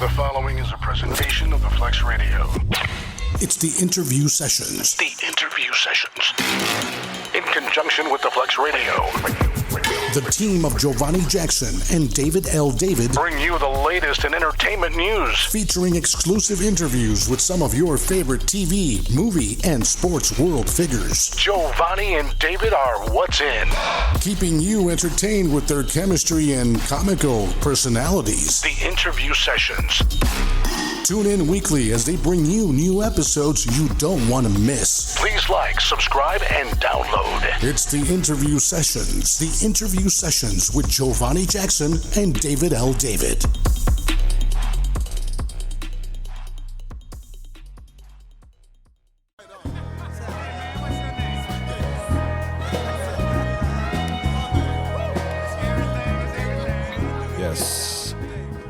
The following is a presentation of the Flex Radio. It's the interview sessions. The interview sessions. In conjunction with the Flex Radio. The team of Giovanni Jackson and David L. David bring you the latest in entertainment news. Featuring exclusive interviews with some of your favorite TV, movie, and sports world figures. Giovanni and David are what's in. Keeping you entertained with their chemistry and comical personalities. The interview sessions. Tune in weekly as they bring you new episodes you don't want to miss. Please like, subscribe, and download. It's the interview sessions. The interview sessions with Giovanni Jackson and David L. David. Yes.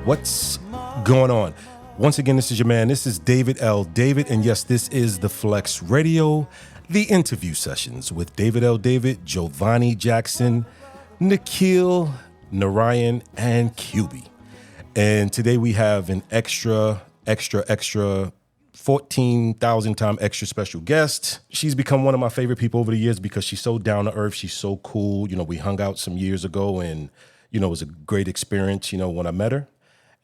What's going on? Once again, this is your man. This is David L. David. And yes, this is the Flex Radio, the interview sessions with David L. David, Giovanni Jackson, Nikhil, Narayan, and QB. And today we have an extra 14,000 time extra special guest. She's become one of my favorite people over the years because she's so down to earth. She's so cool. You know, we hung out some years ago and, you know, it was a great experience, you know, when I met her.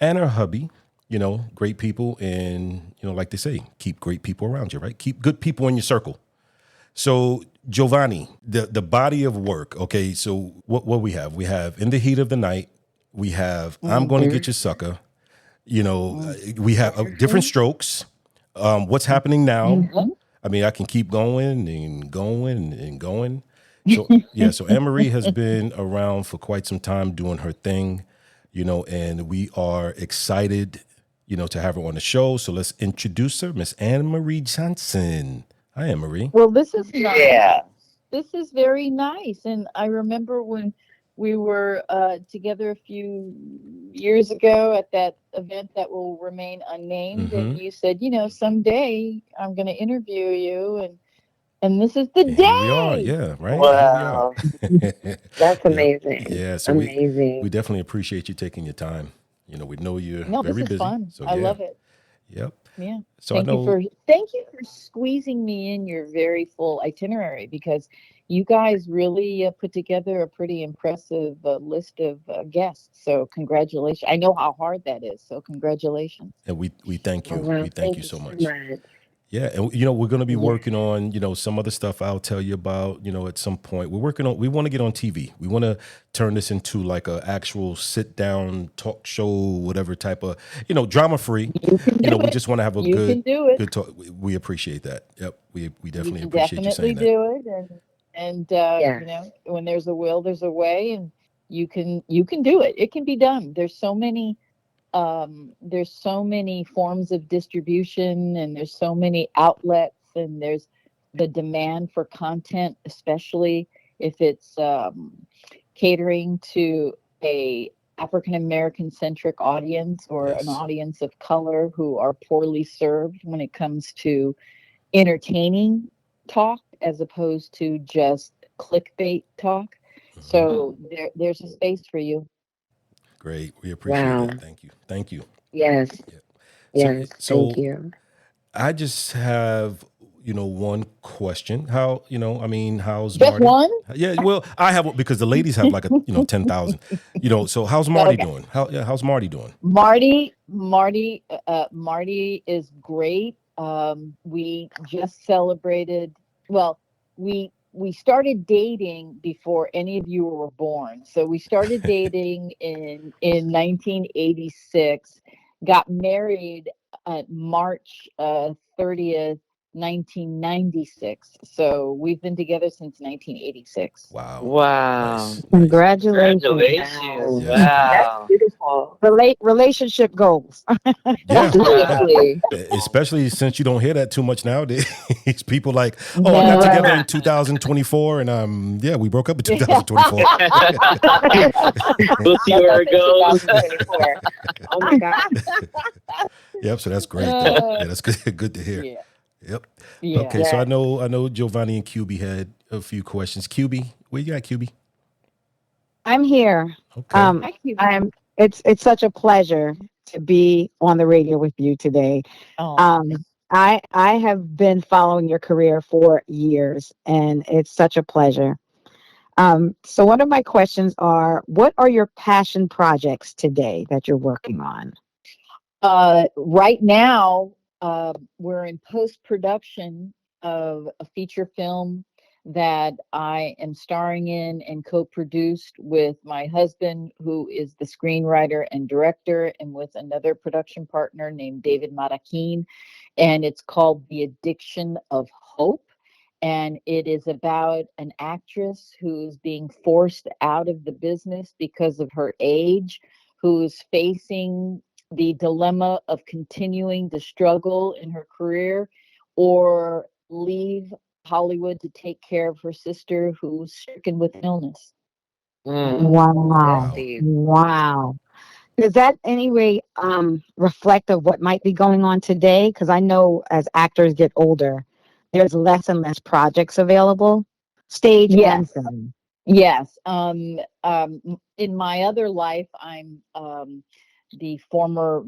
And her hubby. You know, great people, and, you know, like they say, keep great people around you, right? Keep good people in your circle. So, Giovanni, the body of work, okay, so what we have? We have In the Heat of the Night. We have I'm Gonna Get You Sucka. You know, we have different strokes. What's happening now? I mean, I can keep going and going and going. So, yeah, so Anne-Marie has been around for quite some time doing her thing, you know, and we are excited, you know, to have her on the show. So let's introduce her, Miss Anne-Marie Johnson. Hi, Anne-Marie. Well, this is nice. Yeah. This is very nice. And I remember when we were together a few years ago at that event that will remain unnamed, and you said, you know, someday I'm going to interview you, and this is the day. We are, yeah, right? Wow. That's amazing. Yeah, so amazing. We definitely appreciate you taking your time. You know, we know you're No, very this is busy. fun. So, I love it. Yep. Yeah. So thank you for squeezing me in your very full itinerary, because you guys really put together a pretty impressive list of guests. So congratulations. I know how hard that is. So congratulations. And we thank you. Well, we thank you so much. much. Yeah, and you know, we're going to be working on, you know, some other stuff I'll tell you about, you know, at some point. We want to get on TV. We want to turn this into like a actual sit down talk show, whatever type of, you know, drama free. You know, we just want to have a good talk. We appreciate that. Yep. We definitely appreciate you saying that. Do it. And you know, when there's a will, there's a way, and you can do it. It can be done. There's so many forms of distribution, and there's so many outlets, and there's the demand for content, especially if it's catering to a African American centric audience or an audience of color who are poorly served when it comes to entertaining talk as opposed to just clickbait talk. So there's a space for you. Great. We appreciate it. Thank you. Yes. Yeah. Yes. So Thank you. I just have, you know, one question. How, you know, I mean, how's just Marty? One? Yeah. Well, I have, because the ladies have like 10,000, you know, so how's Marty doing? How's Marty doing? Marty is great. We just celebrated, well, we started dating before any of you were born. So we started dating in 1986, got married March 30th, 1996. So we've been together since 1986. Wow. Nice. Congratulations. Wow. That's beautiful. Relationship goals. Yeah. Absolutely. Especially since you don't hear that too much nowadays. People like, I got together in 2024 and we broke up in 2024. We'll see where it goes. Oh my God. Yep, so that's great. Yeah, that's good to hear. Yeah. Yep. Yeah. Okay, so I know Giovanni and QB had a few questions. QB, where you at, QB? I'm here. Okay. It's such a pleasure to be on the radio with you today. Oh, Um, I have been following your career for years, and it's such a pleasure. So one of my questions are, what are your passion projects today that you're working on? right now, we're in post production of a feature film that I am starring in and co produced with my husband, who is the screenwriter and director, and with another production partner named David Marakin. And it's called The Addiction of Hope. And it is about an actress who's being forced out of the business because of her age, who's facing the dilemma of continuing the struggle in her career or leave Hollywood to take care of her sister who's stricken with illness. That's Wow. deep. Wow. Does that anyway reflect of what might be going on today? Because I know as actors get older, there's less and less projects available, stage and Yes. film. Yes. In my other life, I'm the former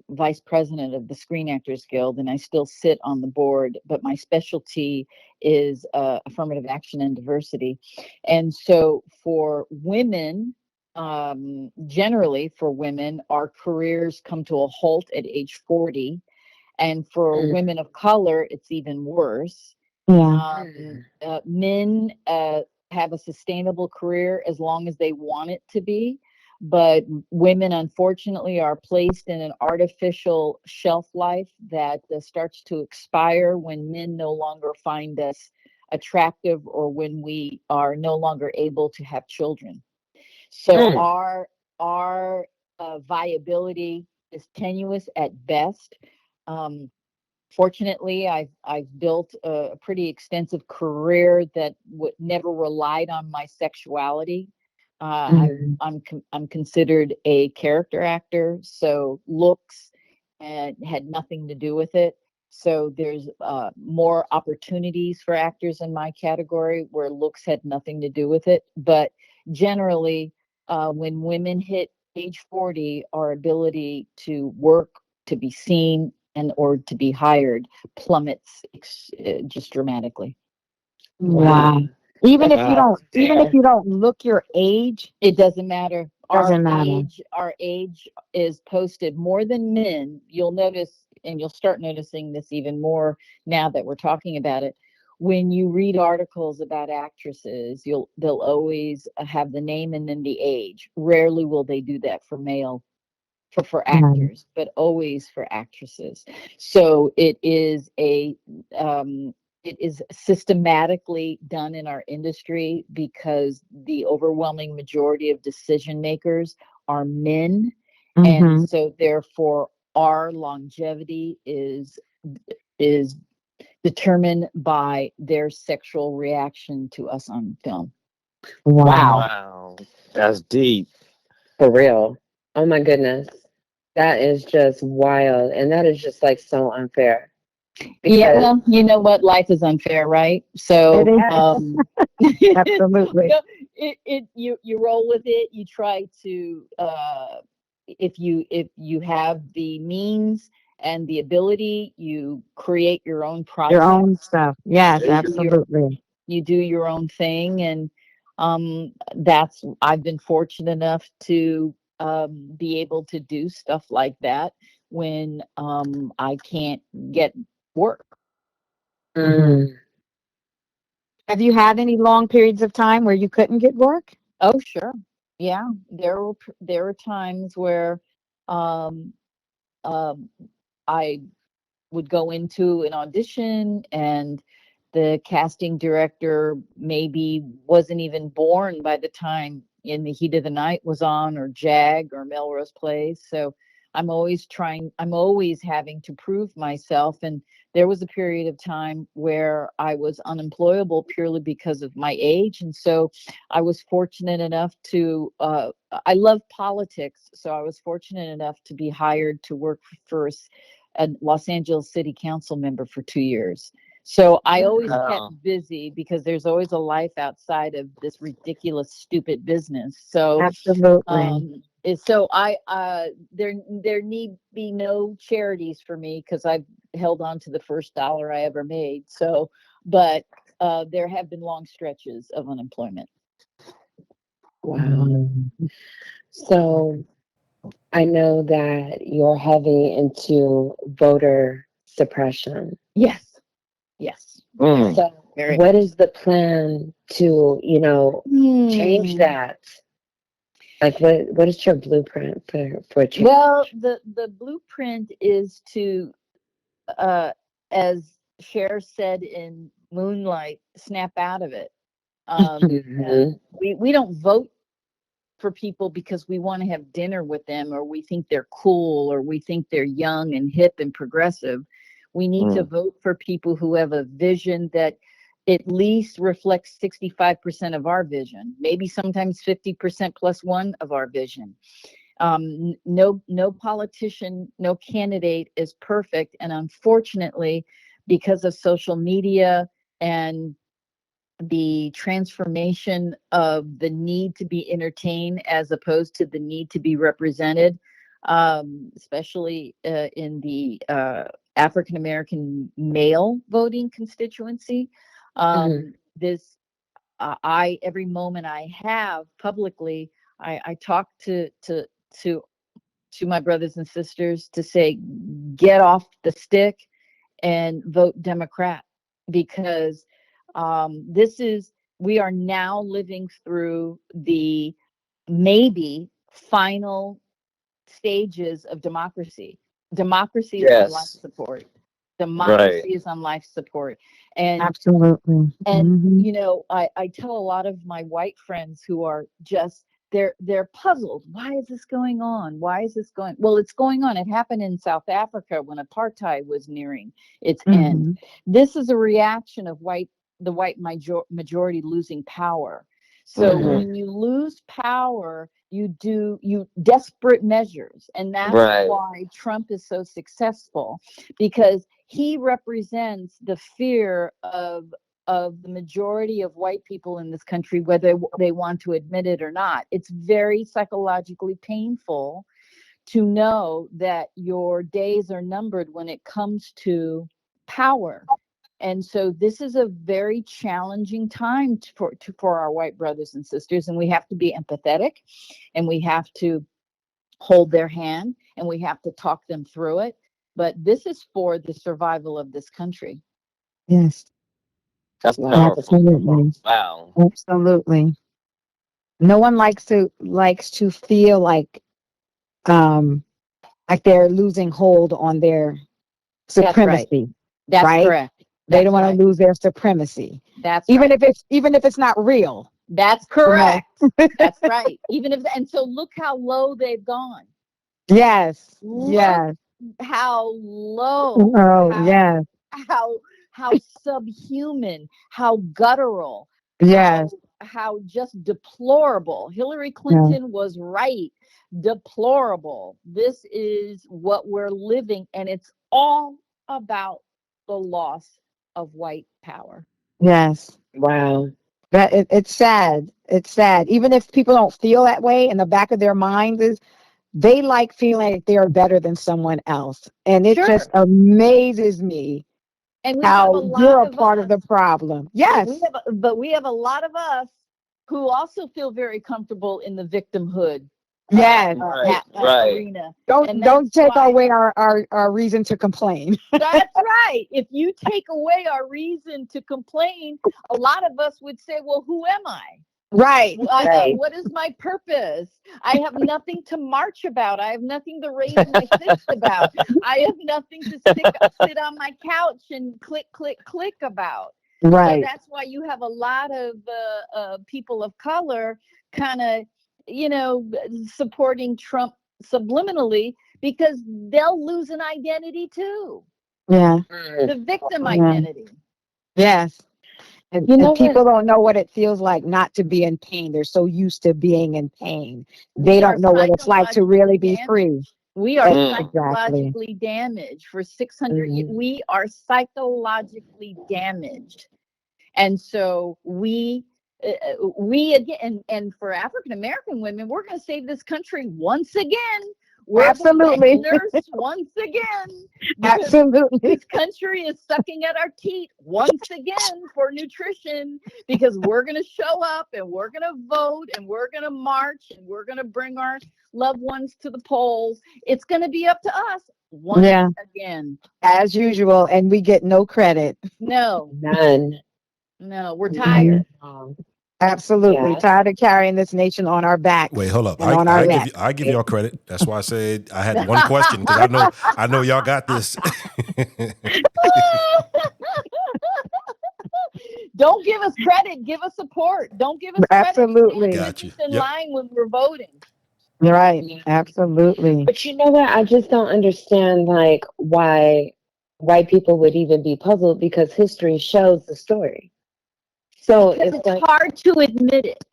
vice president of the Screen Actors Guild, and I still sit on the board, but my specialty is affirmative action and diversity. And so for women, generally for women, our careers come to a halt at age 40. And for Mm, women of color, it's even worse. Yeah. Men have a sustainable career as long as they want it to be, but women, unfortunately, are placed in an artificial shelf life that starts to expire when men no longer find us attractive or when we are no longer able to have children. So mm, our viability is tenuous at best. Um, Fortunately, I've built a pretty extensive career that never relied on my sexuality. Mhm. I'm considered a character actor, so looks had nothing to do with it. So there's more opportunities for actors in my category where looks had nothing to do with it. But generally, when women hit age 40, our ability to work, to be seen, and or to be hired plummets just dramatically. Wow. wow. Even That's if fair. you don't look your age, It doesn't matter. Our doesn't matter. age, our age is posted more than men. You'll notice, and you'll start noticing this even more now that we're talking about it. When you read articles about actresses, they'll always have the name and then the age. Rarely will they do that for male for Right. actors, but always for actresses. So it is systematically done in our industry because the overwhelming majority of decision makers are men, and Mm-hmm. so therefore our longevity is determined by their sexual reaction to us on film. Wow. Wow. That's deep. For real. Oh my goodness. That is just wild. And that is just like so unfair. Yeah, Because well, you know what? Life is unfair, right? It So, is. Absolutely. no, you roll with it. You try to, if you have the means and the ability, you create your own Your own projects. stuff. Yes, You do your absolutely. you do your own thing, and that's I've been fortunate enough to be able to do stuff like that when I can't get work. mm, Have you had any long periods of time where you couldn't get work? Oh, sure. Yeah, there were times where um, um, I would go into an audition and the casting director maybe wasn't even born by the time In the Heat of the Night was on, or Jag, or Melrose Place. So I'm always having to prove myself. And there was a period of time where I was unemployable purely because of my age. And so I was fortunate enough I love politics. So I was fortunate enough to be hired to work for a Los Angeles City Council member for 2 years. So I always kept wow. busy because there's always a life outside of this ridiculous, stupid business. So Absolutely. So there need be no charities for me because I've held on to the first dollar I ever made. So, but there have been long stretches of unemployment. Wow. Mhm. So I know that you're heavy into voter suppression. Yes, yes. Mm. So Very what much. is the plan to, change that? Like what is your blueprint for change? Well, the blueprint is to, as Cher said in Moonlight, snap out of it. Hmm. We don't vote for people because we want to have dinner with them or we think they're cool or we think they're young and hip and progressive. We need to vote for people who have a vision that at least reflects 65% of our vision, maybe sometimes 50% plus one of our vision. No politician, no candidate is perfect, and unfortunately, because of social media and the transformation of the need to be entertained as opposed to the need to be represented, especially in the African American male voting constituency. Hmm. This I every moment I have publicly, I talk to to my brothers and sisters to say, get off the stick and vote Democrat because this is, we are now living through the maybe final stages of democracy. Democracy is on life Yes. support. Right. Democracy is on life support. And Absolutely. you know, I tell a lot of my white friends who are just, they're puzzled. Why is this going on? Why is this going? Well, it's going on. It happened in South Africa when apartheid was nearing its end. Hmm. This is a reaction of the white majority losing power. So Hmm. when you lose power, you desperate measures, and that's Right. why Trump is so successful, because he represents the fear of the majority of white people in this country, whether they want to admit it or not. It's very psychologically painful to know that your days are numbered when it comes to power. And so this is a very challenging time for our white brothers and sisters, and we have to be empathetic, and we have to hold their hand, and we have to talk them through it. But this is for the survival of this country. Yes, That's Wow. powerful. absolutely. Wow. Absolutely. No one likes to feel um they're losing hold on their That's right. supremacy, That's right? correct. They don't That's want right. to lose their supremacy. That's Even right. if it's not real, That's you know. correct. That's right. Even if, and so look how low they've gone. Yes. Look Yes. how low, Oh, yes. how how subhuman, how guttural, Yes. how just deplorable. Hillary Yeah. Clinton was right. Deplorable. This is what we're living, and it's all about the loss of white power. Yes. Wow. It's sad. It's sad. Even if people don't feel that way in the back of their minds, is they like feeling like they're better than someone else. And it just Sure. amazes me And we have a how you're lot a of part of us. the problem. But we Yes. have a lot of us who also feel very comfortable in the victimhood Yes. Right. Right. arena, and Don't that's take why. away our reason to complain. That's right. If you take away our reason to complain, a lot of us would say, "Well, who am I? Right. Right. What is my purpose? I have nothing to march about. I have nothing to raise my fist about. I have nothing to sit on my couch and click, click, click about." So Right. that's why you have a lot of people of color kind of, you know, supporting Trump subliminally because they'll lose an identity too, Yeah. Mm. the victim Yeah. identity. Yes. And, You and know what? people don't know what it feels like not to be in pain. They're so used to being in pain. They We are don't know what it's like to psychologically really be damaged. free. We are Exactly. psychologically damaged for 600 years. Mhm. We are psychologically damaged. And so we, we again, and for African American women, we're going to save this country once again. We're going to Absolutely. nurse once again, because Absolutely. this country is sucking at our teat once again for nutrition, because we're going to show up and we're going to vote and we're going to march and we're going to bring our loved ones to the polls. It's going to be up to us once Yeah, again. as usual, and we get no credit. No, None. we're None tired. at all. Absolutely. Yeah. Tired of carrying this nation on our Wait, backs hold up. and on our I necks. give y'all credit. That's why I said I had one question, because I know y'all got this. Don't give us credit. Give us support. Don't give us credit. Stand Absolutely. with Got you. us in Yep. line when we're voting. Right. Yeah. Absolutely. But you know what? I just don't understand like why white people would even be puzzled because history shows the story. So Because it's it's like, hard to admit it.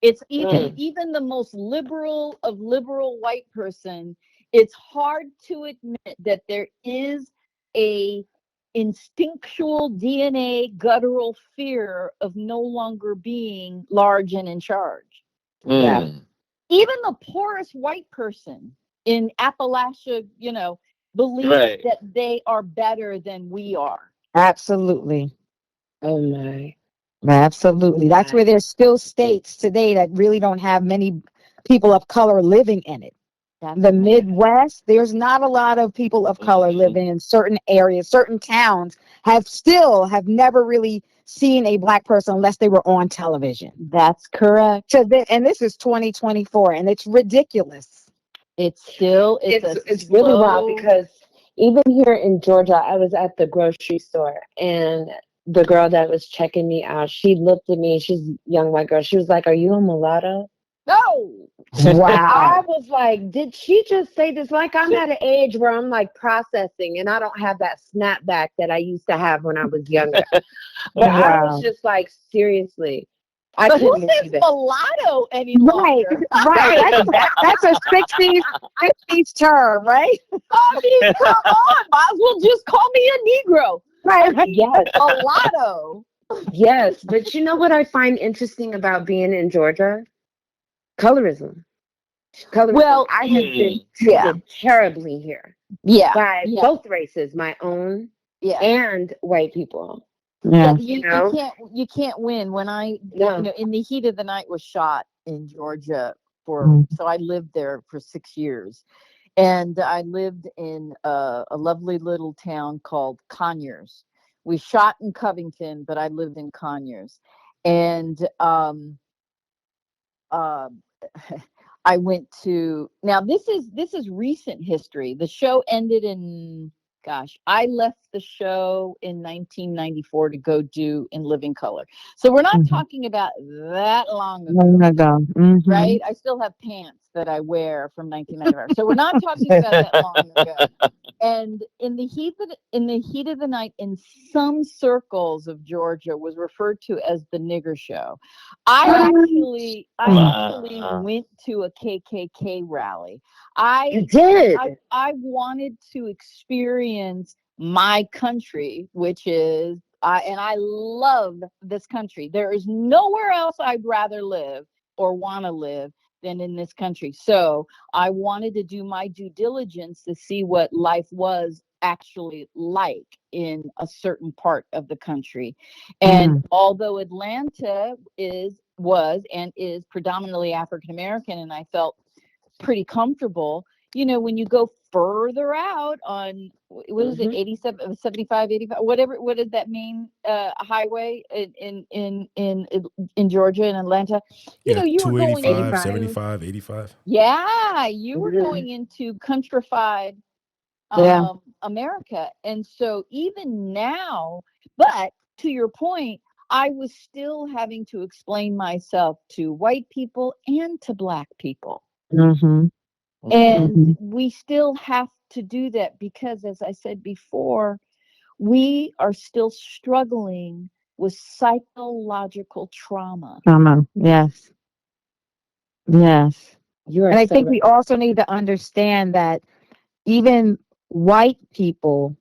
It's mm, even the most liberal of liberal white person. It's hard to admit that there is a instinctual DNA guttural fear of no longer being large and in charge. yeah, Mm. Even the poorest white person in Appalachia, believes right. that they are better than we are. Absolutely. Oh my, Absolutely. That's where my. there's still states today that really don't have many people of color living in it. That's The right. Midwest, there's not a lot of people of color living in certain areas. Certain towns have never really seen a black person unless they were on television. That's correct. And this is 2024, and it's ridiculous. It's a It's really wild slow. because even here in Georgia, I was at the grocery store and the girl that was checking me out, she looked at me. She's a young white girl. She was like, "Are you a mulatto?" No. I Wow. was like, did she just say this? Like, I'm at an age where I'm like processing and I don't have that snapback that I used to have when I was younger. But I was Wow. just like, seriously, I But who couldn't says believe it. mulatto any Right. longer? Right. That's a 60s, 50s term, right? I mean, come on. Might as well just call me a Negro. I Right. mean, Yes, mulatto. yes. But you know what I find interesting about being in Georgia? Colorism. Colorism. Well, I have been yeah, treated terribly here yeah, by yeah, both races, my own yeah. and white people. Yeah, Yeah. You you know? can't win. When No. in the heat of the night was shot in Georgia Mm. so I lived there for 6 years, and I lived in a lovely little town called Conyers. We shot in Covington, but I lived in Conyers, and uh, I went to now this is recent history. The show ended in I left the show in 1994 to go do In Living Color. So we're not Mhm. talking about that long Long ago, ago. Mhm. right? I still have pants that I wear from 1995. So we're not talking about that long ago. And in the heat of the night, in some circles of Georgia, was referred to as the nigger show. I actually went to a KKK rally. You I did. I wanted to experience my country, which is I love this country. There is nowhere else I'd rather live or want to live than in this country. So I wanted to do my due diligence to see what life was actually like in a certain part of the country. And Mm. although Atlanta was and is predominantly African American, and I felt pretty comfortable, when you go further out on what is it, Hmm. 87, 75, 85, whatever, what does that mean, highway in Georgia and Atlanta, Yeah, you were going 285, into 75, 85. yeah, you were Hmm. going into countrified Yeah. America. And so even now, but to your point, I was still having to explain myself to white people and to black people. Mhm. And Mhm. we still have to do that because, as I said before, we are still struggling with psychological trauma. Come on. Yes. Yes. You are And I so think we right. also need to understand that even white people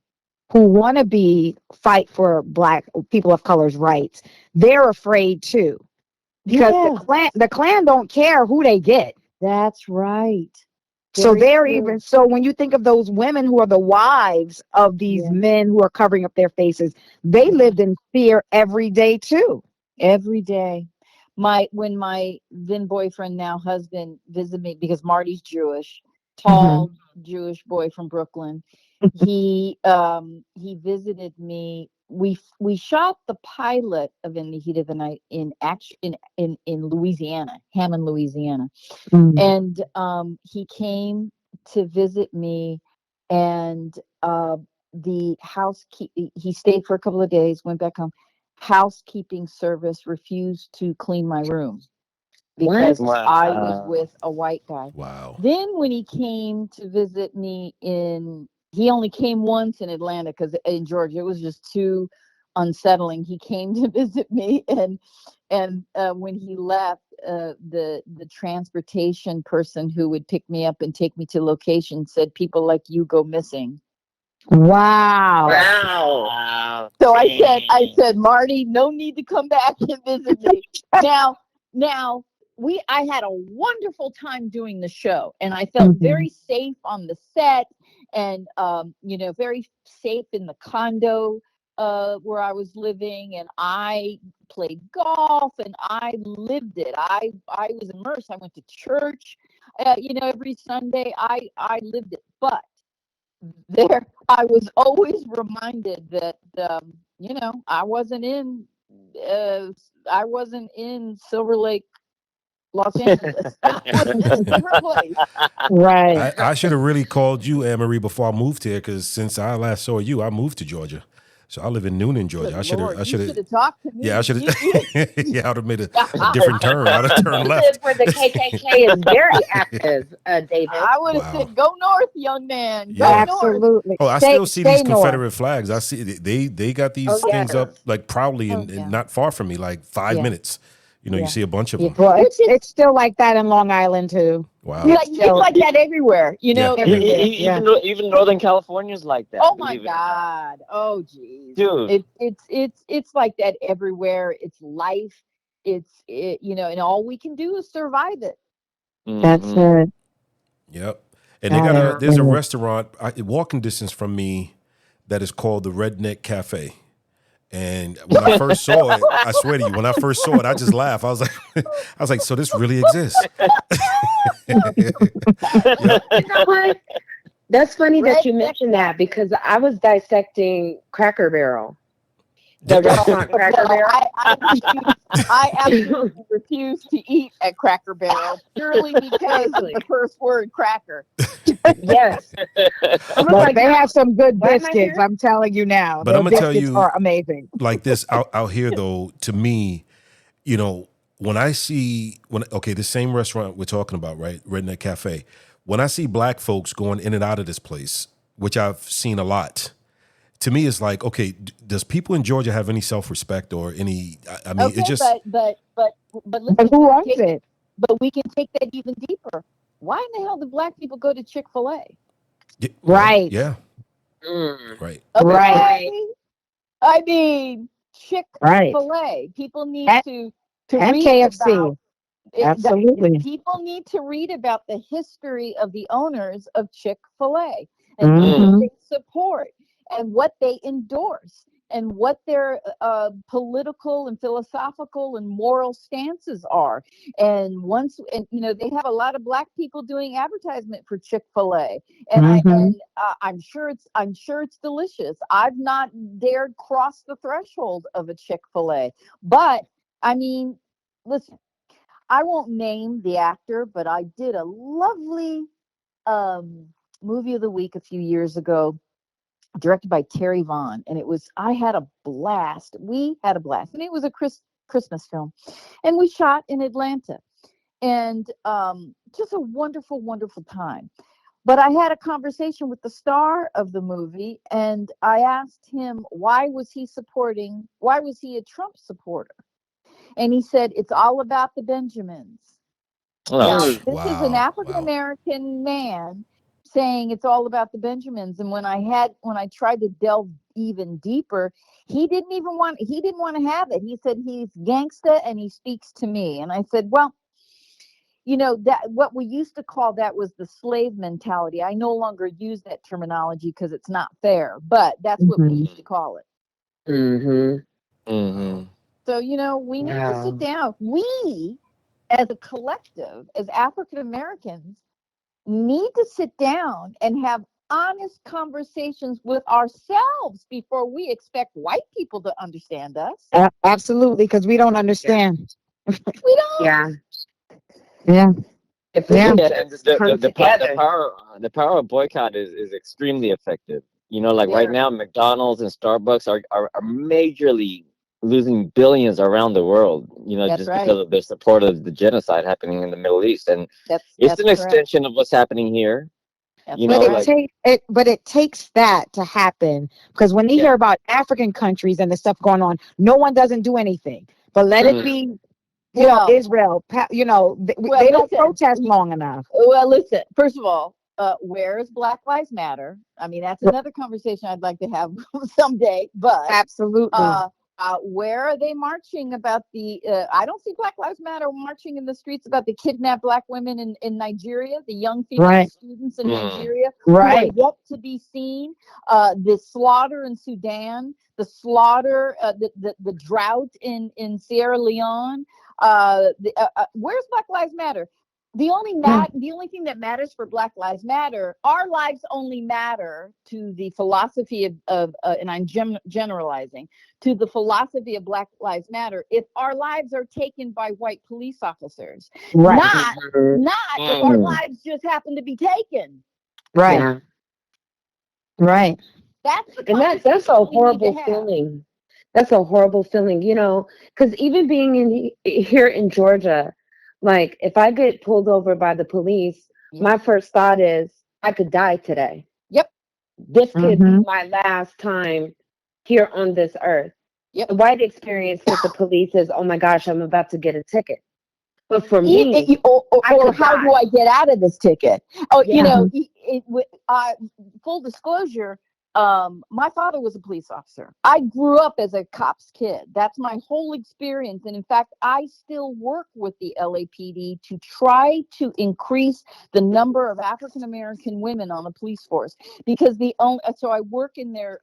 who want to be fight for black people of color's rights, they're afraid too, because Yeah, the clan don't care who they get. that's right. So Very they're true. even so when you think of those women who are the wives of these Yeah, men who are covering up their faces, they yeah. lived in fear every day too. Every day. When my then boyfriend, now husband, visited me, because Marty's Jewish, Hmm. tall Jewish boy from Brooklyn. He visited me. We shot the pilot of In the Heat of the Night in action in Louisiana, Hammond, Louisiana. Mm. And he came to visit me, and the housekeep he stayed for a couple of days, went back home. Housekeeping service refused to clean my room What? because I was Wow. with a white guy. Wow. Then when he came to visit me he only came once in Atlanta, because in Georgia it was just too unsettling. He came to visit me, and when he left, the transportation person who would pick me up and take me to location said, "People like you go missing." Wow. Wow. Wow. So I Dang. said, Marty, no need to come back and visit me. Now, I had a wonderful time doing the show, and I felt Hmm. very safe on the set, and very safe in the condo where I was living, and I played golf, and I lived it. I was immersed. I went to church, every Sunday. I lived it, but there I was always reminded that I wasn't in uh, Silver Lake, Los Angeles. I was in a different place. Right. I should have really called you, Anne Marie, before I moved here, because since I last saw you, I moved to Georgia. So I live in Noonan, Good Georgia. Lord, I you should have, should have talked to yeah, I me. should have, yeah, I would have made a The different turn. I'd have turned left. representative for the KKK is very active, David. I would have Wow. said, "Go north, young man. Go Yeah. north." Absolutely. Oh, I Stay still see these stay north. Confederate flags. I see they got Oh these things yes. up like proudly Oh and yeah, not far from me, like five yeah, minutes. You yeah, see a bunch of yeah. them. Well, Which is it's still like that in Long Island too. Wow. It's it's still like that everywhere. Yeah, yeah. everywhere. Yeah. Even Northern California is like Oh that. my Believe it or not, God. Oh geez. dude. It's like that everywhere. It's life. And all we can do is survive it. That's Hmm. it. Yep. And they That got is there's a it. restaurant walking distance from me that is called the Redneck Cafe. And when I first saw it, I swear to you, when I first saw it, I just laughed. I was like, so this really exists. Yep. You know what? That's funny that you Redneck mentioned that cafe. because I was dissecting Cracker Barrel, the Oh restaurant Cracker no, Barrel. I absolutely refuse to eat at Cracker Barrel, purely because of the Seriously. first word cracker. Yes. I was But like, they have some good why am I biscuits. here? I'm telling you now. But I'm Their gonna tell biscuits you are amazing. like this out here though, to me, you know, when I see the same restaurant we're talking about, right? Redneck Cafe. When I see black folks going in and out of this place, which I've seen a lot, to me it's like, okay, does people in Georgia have any self-respect or any I mean, it Okay, just but But listen, who owns it? but we can take that even deeper. Why in the hell do black people go to Chick-fil-A? well, Right. yeah, Mm. right. Right. Right. Okay. I mean, Right. Chick-fil-A. People need And, to and read about KFC. it. Absolutely. People need to read about the history of the owners of Chick-fil-A and who Mm. Hmm. they support and what they endorse and what their political and philosophical and moral stances are. They have a lot of black people doing advertisement for Chick-fil-A, and Hmm. I'm sure it's delicious. I've not dared cross the threshold of a Chick-fil-A, but I mean, listen, I won't name the actor, but I did a lovely um, movie of the week a few years ago, directed by Terry Vaughn, and I had a blast. We had a blast, and it was a Christmas film, and we shot in Atlanta, and just a wonderful, wonderful time. But I had a conversation with the star of the movie, and I asked him why was he a Trump supporter? And he said, it's all about the Benjamins. Oh, Now, Mm. sh- this is an Wow, African wow. American man saying it's all about the Benjamins. And when I tried to delve even deeper, he didn't want to have it. He said he's gangsta and he speaks to me. And I said, well, that what we used to call that was the slave mentality. I no longer use that terminology because it's not fair, but that's what we used to call it. Mm-hmm. Mm-hmm. So, we need to sit down. We, as a collective, as African Americans, need to sit down and have honest conversations with ourselves before we expect white people to understand us. Absolutely, because we don't understand. We don't. Yeah. Yeah. If we Yeah. can Yeah, and just come together. the power of boycott is extremely effective. Like right Very. now, McDonald's and Starbucks are majorly losing billions around the world. That's just right. because of their support of the genocide happening in the Middle East, and That's it's an correct. extension of what's happening here. That's You But know, right. it takes that to happen, because when they Yeah. hear about African countries and the stuff going on, no one doesn't do anything. But let it be, Well, Israel. They don't listen. protest long enough. Well, listen. First of all, where is Black Lives Matter? I mean, that's another conversation I'd like to have someday. But Absolutely. where are they marching about the? I don't see Black Lives Matter marching in the streets about the kidnapped Black women in Nigeria, the young female Right. students in Nigeria Right. who are yet to be seen. The slaughter in Sudan, the slaughter, the drought in Sierra Leone. Where's Black Lives Matter? The only thing that matters for Black Lives Matter, our lives only matter to the philosophy of and I'm generalizing, to the philosophy of Black Lives Matter if our lives are taken by white police officers, Right. not if our lives just happen to be taken. Right. Yeah. Right. That's the And that's a conversation we need to horrible have. feeling. That's a horrible feeling, because even being here in Georgia, like if I get pulled over by the police, my first thought is I could die today. Yep. This could be Mhm. my last time here on this earth. Yep. The white experience with the police is, oh my gosh, I'm about to get a ticket. But for Or me, I could how die. do I get out of this ticket? Oh, Yeah. full disclosure, my father was a police officer. I grew up as a cop's kid. That's my whole experience. And in fact, I still work with the LAPD to try to increase the number of African American women on the police force, because so I work in their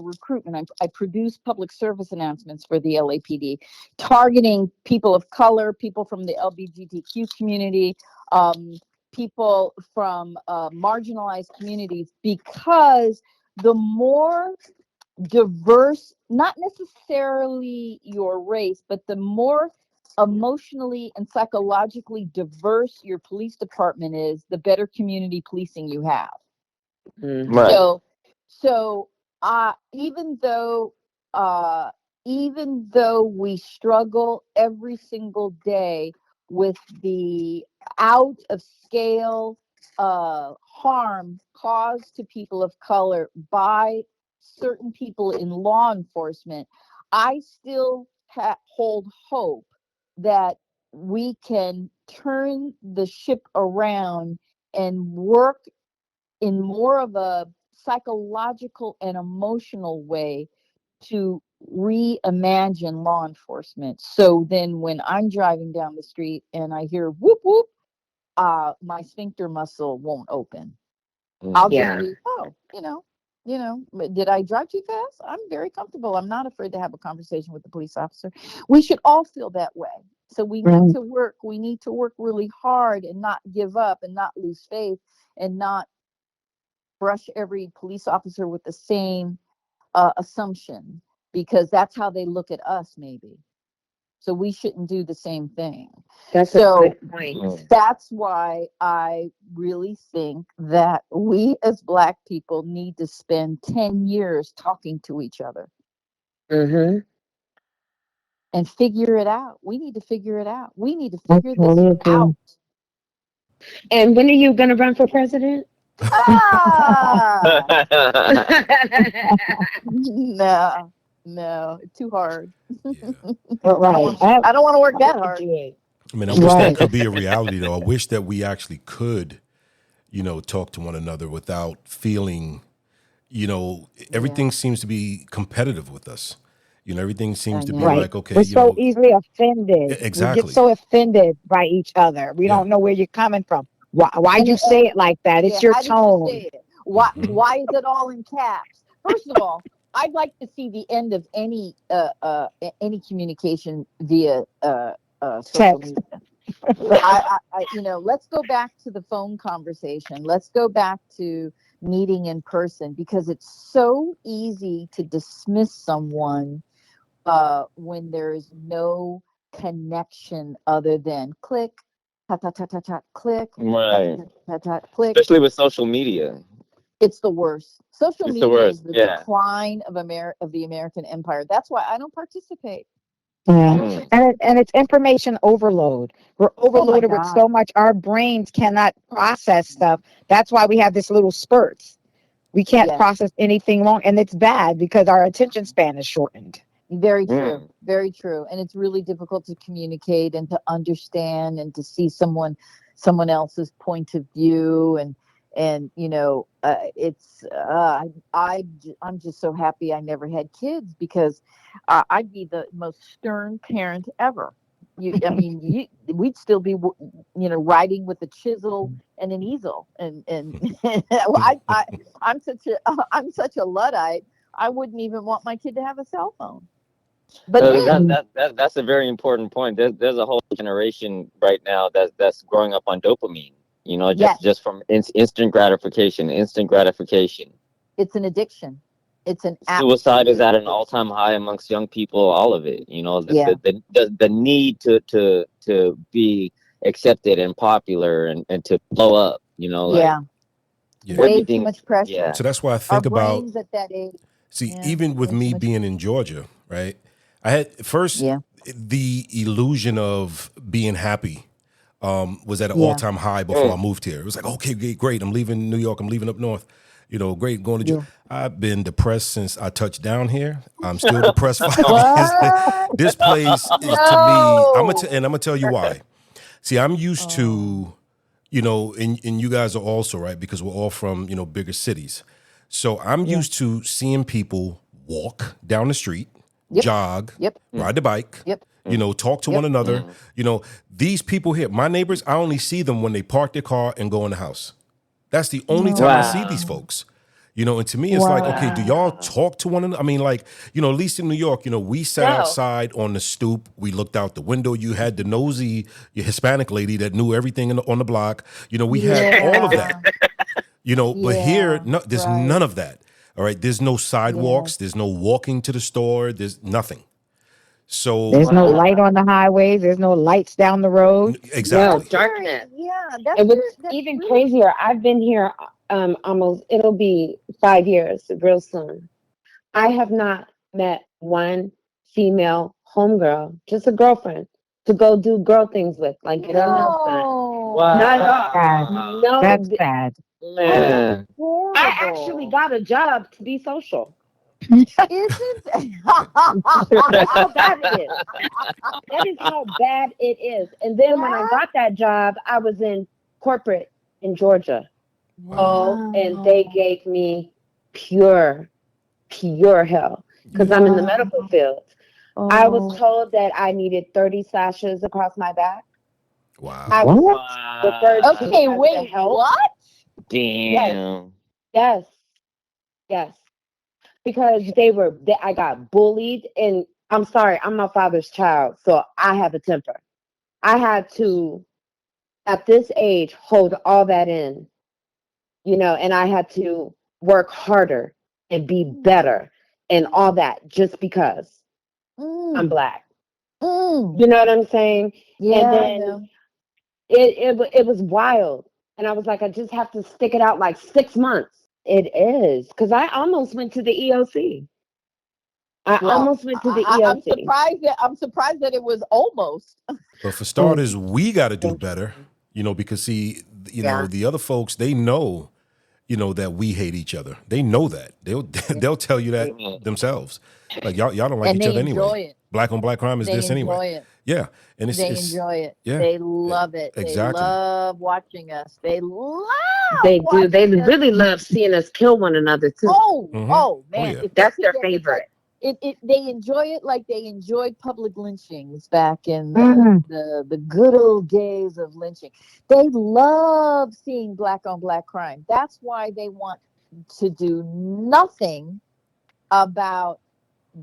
recruitment. I produce public service announcements for the LAPD, targeting people of color, people from the LGBTQ community, people from marginalized communities, because the more diverse, not necessarily your race, but the more emotionally and psychologically diverse your police department is, the better community policing you have. Mhm. Right. So even though we struggle every single day with the out of scale harm caused to people of color by certain people in law enforcement, I still hold hope that we can turn the ship around and work in more of a psychological and emotional way to reimagine law enforcement. So then when I'm driving down the street and I hear whoop whoop, my sphincter muscle won't open. I'll just Yeah. be, did I drive too fast? I'm very comfortable. I'm not afraid to have a conversation with the police officer. We should all feel that way. So we need to work. We need to work really hard and not give up and not lose faith and not brush every police officer with the same assumption, because that's how they look at us, maybe. So we shouldn't do the same thing. That's a So good point. that's why I really think that we as Black people need to spend 10 years talking to each other Mm-hmm. and figure it out. We need to figure it out. We need to I figure this totally agree. out. And when are you going to run for president? Ah! No, it's too hard. Right. I don't want to work that hard. I mean, I wish that could be a reality, though. I wish that we actually could, talk to one another without feeling, everything seems to be competitive with us. Everything seems to be Right. like, okay, We're so easily offended. We get exactly. so offended by each other. We Yeah. don't know where you're coming from. Why'd you say it like that? It's Yeah, your how did you say tone. it? Why Hmm. why is it all in caps? First of all, I'd like to see the end of any communication via social Text. media. Let's go back to the phone conversation. Let's go back to meeting in person, because it's so easy to dismiss someone when there is no connection other than click, ta ta ta ta ta, click, ta ta Right. ta ta ta, click. Especially with social media. It's the worst. Social It's the media is worst. the Yeah. decline of the American empire. That's why I don't participate. I Yeah. don't Mm. And participate. it's information overload. We're Oh my overloaded with God. so much. Our brains cannot process stuff. That's why we have this little spurts. We can't Yes. process anything long. And it's bad because our attention span is shortened. Very true. Mm. Very true. And it's really difficult to communicate and to understand and to see someone else's point of view, and it's I'm just so happy I never had kids, because I'd be the most stern parent ever. We'd still be writing with a chisel and an easel, and I'm such a I'm such a luddite. I wouldn't even want my kid to have a cell phone. But then, That's a very important point. There's a whole generation right now that's growing up on dopamine. yes, Just from instant gratification, instant gratification. it's an addiction. It's an Suicide is absolute at an addiction. all-time high amongst young people. All of it. Yeah, The need to be accepted and popular and to blow up. Like yeah. Yeah. Way too everything. much pressure. Yeah. So that's why I Our think about, brains at that age. see, Yeah, even with way too me much. being in Georgia, right? I had first Yeah, the illusion of being happy was at an all yeah, time high before I Mm. moved here. It was like, okay, great. I'm leaving New York. I'm leaving up north. Great. Going to. yeah. I've been depressed since I touched down here. I'm still depressed 5 years. What? This place is to me. No. And I'm gonna tell you why. See, I'm used Oh, to, and you guys are also right because we're all from bigger cities. So I'm yeah. used to seeing people walk down the street, Yep, jog, yep, ride the bike, yep, talk to one yep. another. Mm. These people here, my neighbors, I only see them when they park their car and go in the house. That's the only time I see these Wow. No. folks. And to me, it's like, okay, do y'all Wow. talk to one another? I mean, like, at least in New York, we sat No. outside on the stoop. We looked out the window. You had the nosy Hispanic lady that knew everything on the block. We had all of that. Yeah, But here, yeah. no, there's Right. none of that. All right. There's no Yes. sidewalks. There's no walking to the store. There's nothing. So There's no light Wow. on the highways. There's no lights down the road. No, exactly. darkness. Yeah, And what's that's even really crazier, I've been here almost, it'll be 5 years real soon. I have not met one female homegirl, just a girlfriend, to go do girl things with, like get her nails done. no. Not Sad. Wow. no. That's sad. I Man. actually Horrible. got a job to be social. Isn't That's how bad it is. That is how bad it is. And then when I that? got that job, I was in corporate in Georgia. Wow. Oh, and they Wow. gave me pure, pure hell because I'm in the Wow. medical field. I was Oh. told that I needed 30 sashes across my back. I Wow. was What? referred to Wow. Okay, as the wait, help. what? Yes, Damn. yes, yes. Because I got bullied, and I'm sorry, I'm my father's child, so I have a temper. I had to, at this age, hold all that in, and I had to work harder and be better and all that just because I'm Mm, black. mm. You know what I'm saying? And Yeah, I then know. it was wild. And I was like, I just have to stick it out like 6 months. It is. Because I almost went to the EOC. I Well, almost went to the EOC. I'm surprised that it was almost. But for Mm, starters, we got to do better, interesting. because see, Yeah. the other folks, they know, that we hate each other. They know that. They'll Yeah. they'll tell you that Mm. themselves. Like y'all don't like And each they other anyway. enjoy it. Black on black crime is They this enjoy anyway. it. Yeah, and They enjoy it. yeah, They love it. exactly. They love watching us. They love They do. They watching us. really love seeing us kill one another too. Mhm. Oh Oh, man! yeah. If they That's could their get it's like favorite. they enjoy it like they enjoyed public lynchings back in Mhm. the good old days of lynching. They love seeing black on black crime. That's why they want to do nothing about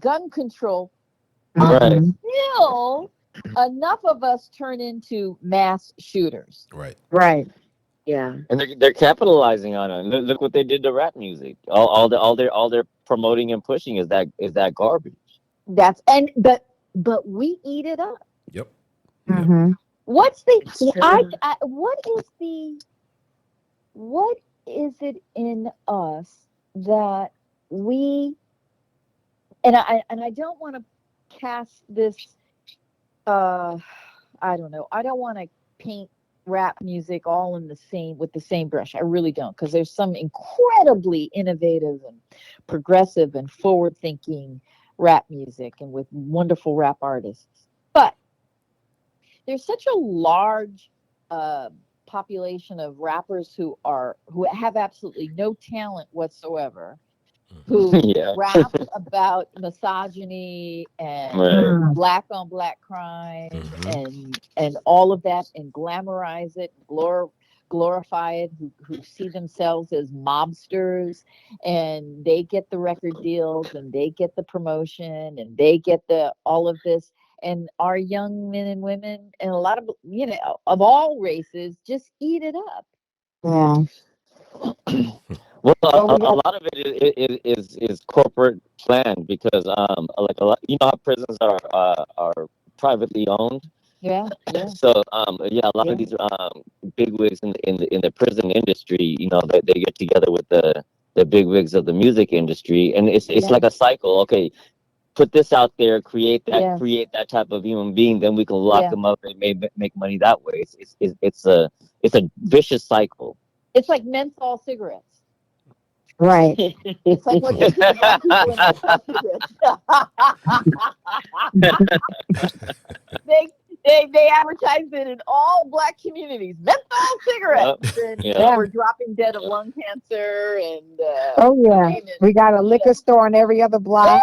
gun control Right. Mhm. until enough of us turn into mass shooters. Right. Right. Yeah. And they're capitalizing on it. Look what they did to rap music. All they're promoting and pushing is that garbage. That's but we eat it up. Yep. Yep. Mhm. What's the It's true. what is it in us that we and I don't want to cast this uh I don't know. I don't want to paint rap music all in the same with the same brush. I really don't, because there's some incredibly innovative and progressive and forward thinking rap music and with wonderful rap artists. But there's such a large uh, population of rappers who have absolutely no talent whatsoever, who Yeah. rap about misogyny and Right. Mhm. black on black crime Mhm. and all of that, and glamorize it, glorify it, who see themselves as mobsters, and they get the record deals and they get the promotion and they get the all of this, and our young men and women and a lot of of all races just eat it up. Yeah. Well, Well, we a got. lot of it is corporate planned because like a lot, how prisons are privately owned. Yeah, yeah, So yeah, a lot of yeah, these bigwigs in the prison industry, they get together with the bigwigs of the music industry, and it's yeah, like a cycle. Okay, put this out there, yes, create that type of human being, then we can lock yeah. them up and make money that way. It's a vicious cycle. It's like menthol cigarettes. Right. It's like what they put young people in menthol cigarettes. they they advertise it in all black communities. Menthol Yeah, cigarettes, and yeah. we're dropping dead of lung cancer and Oh you yeah. name it. We got a You liquor know. store on every other block.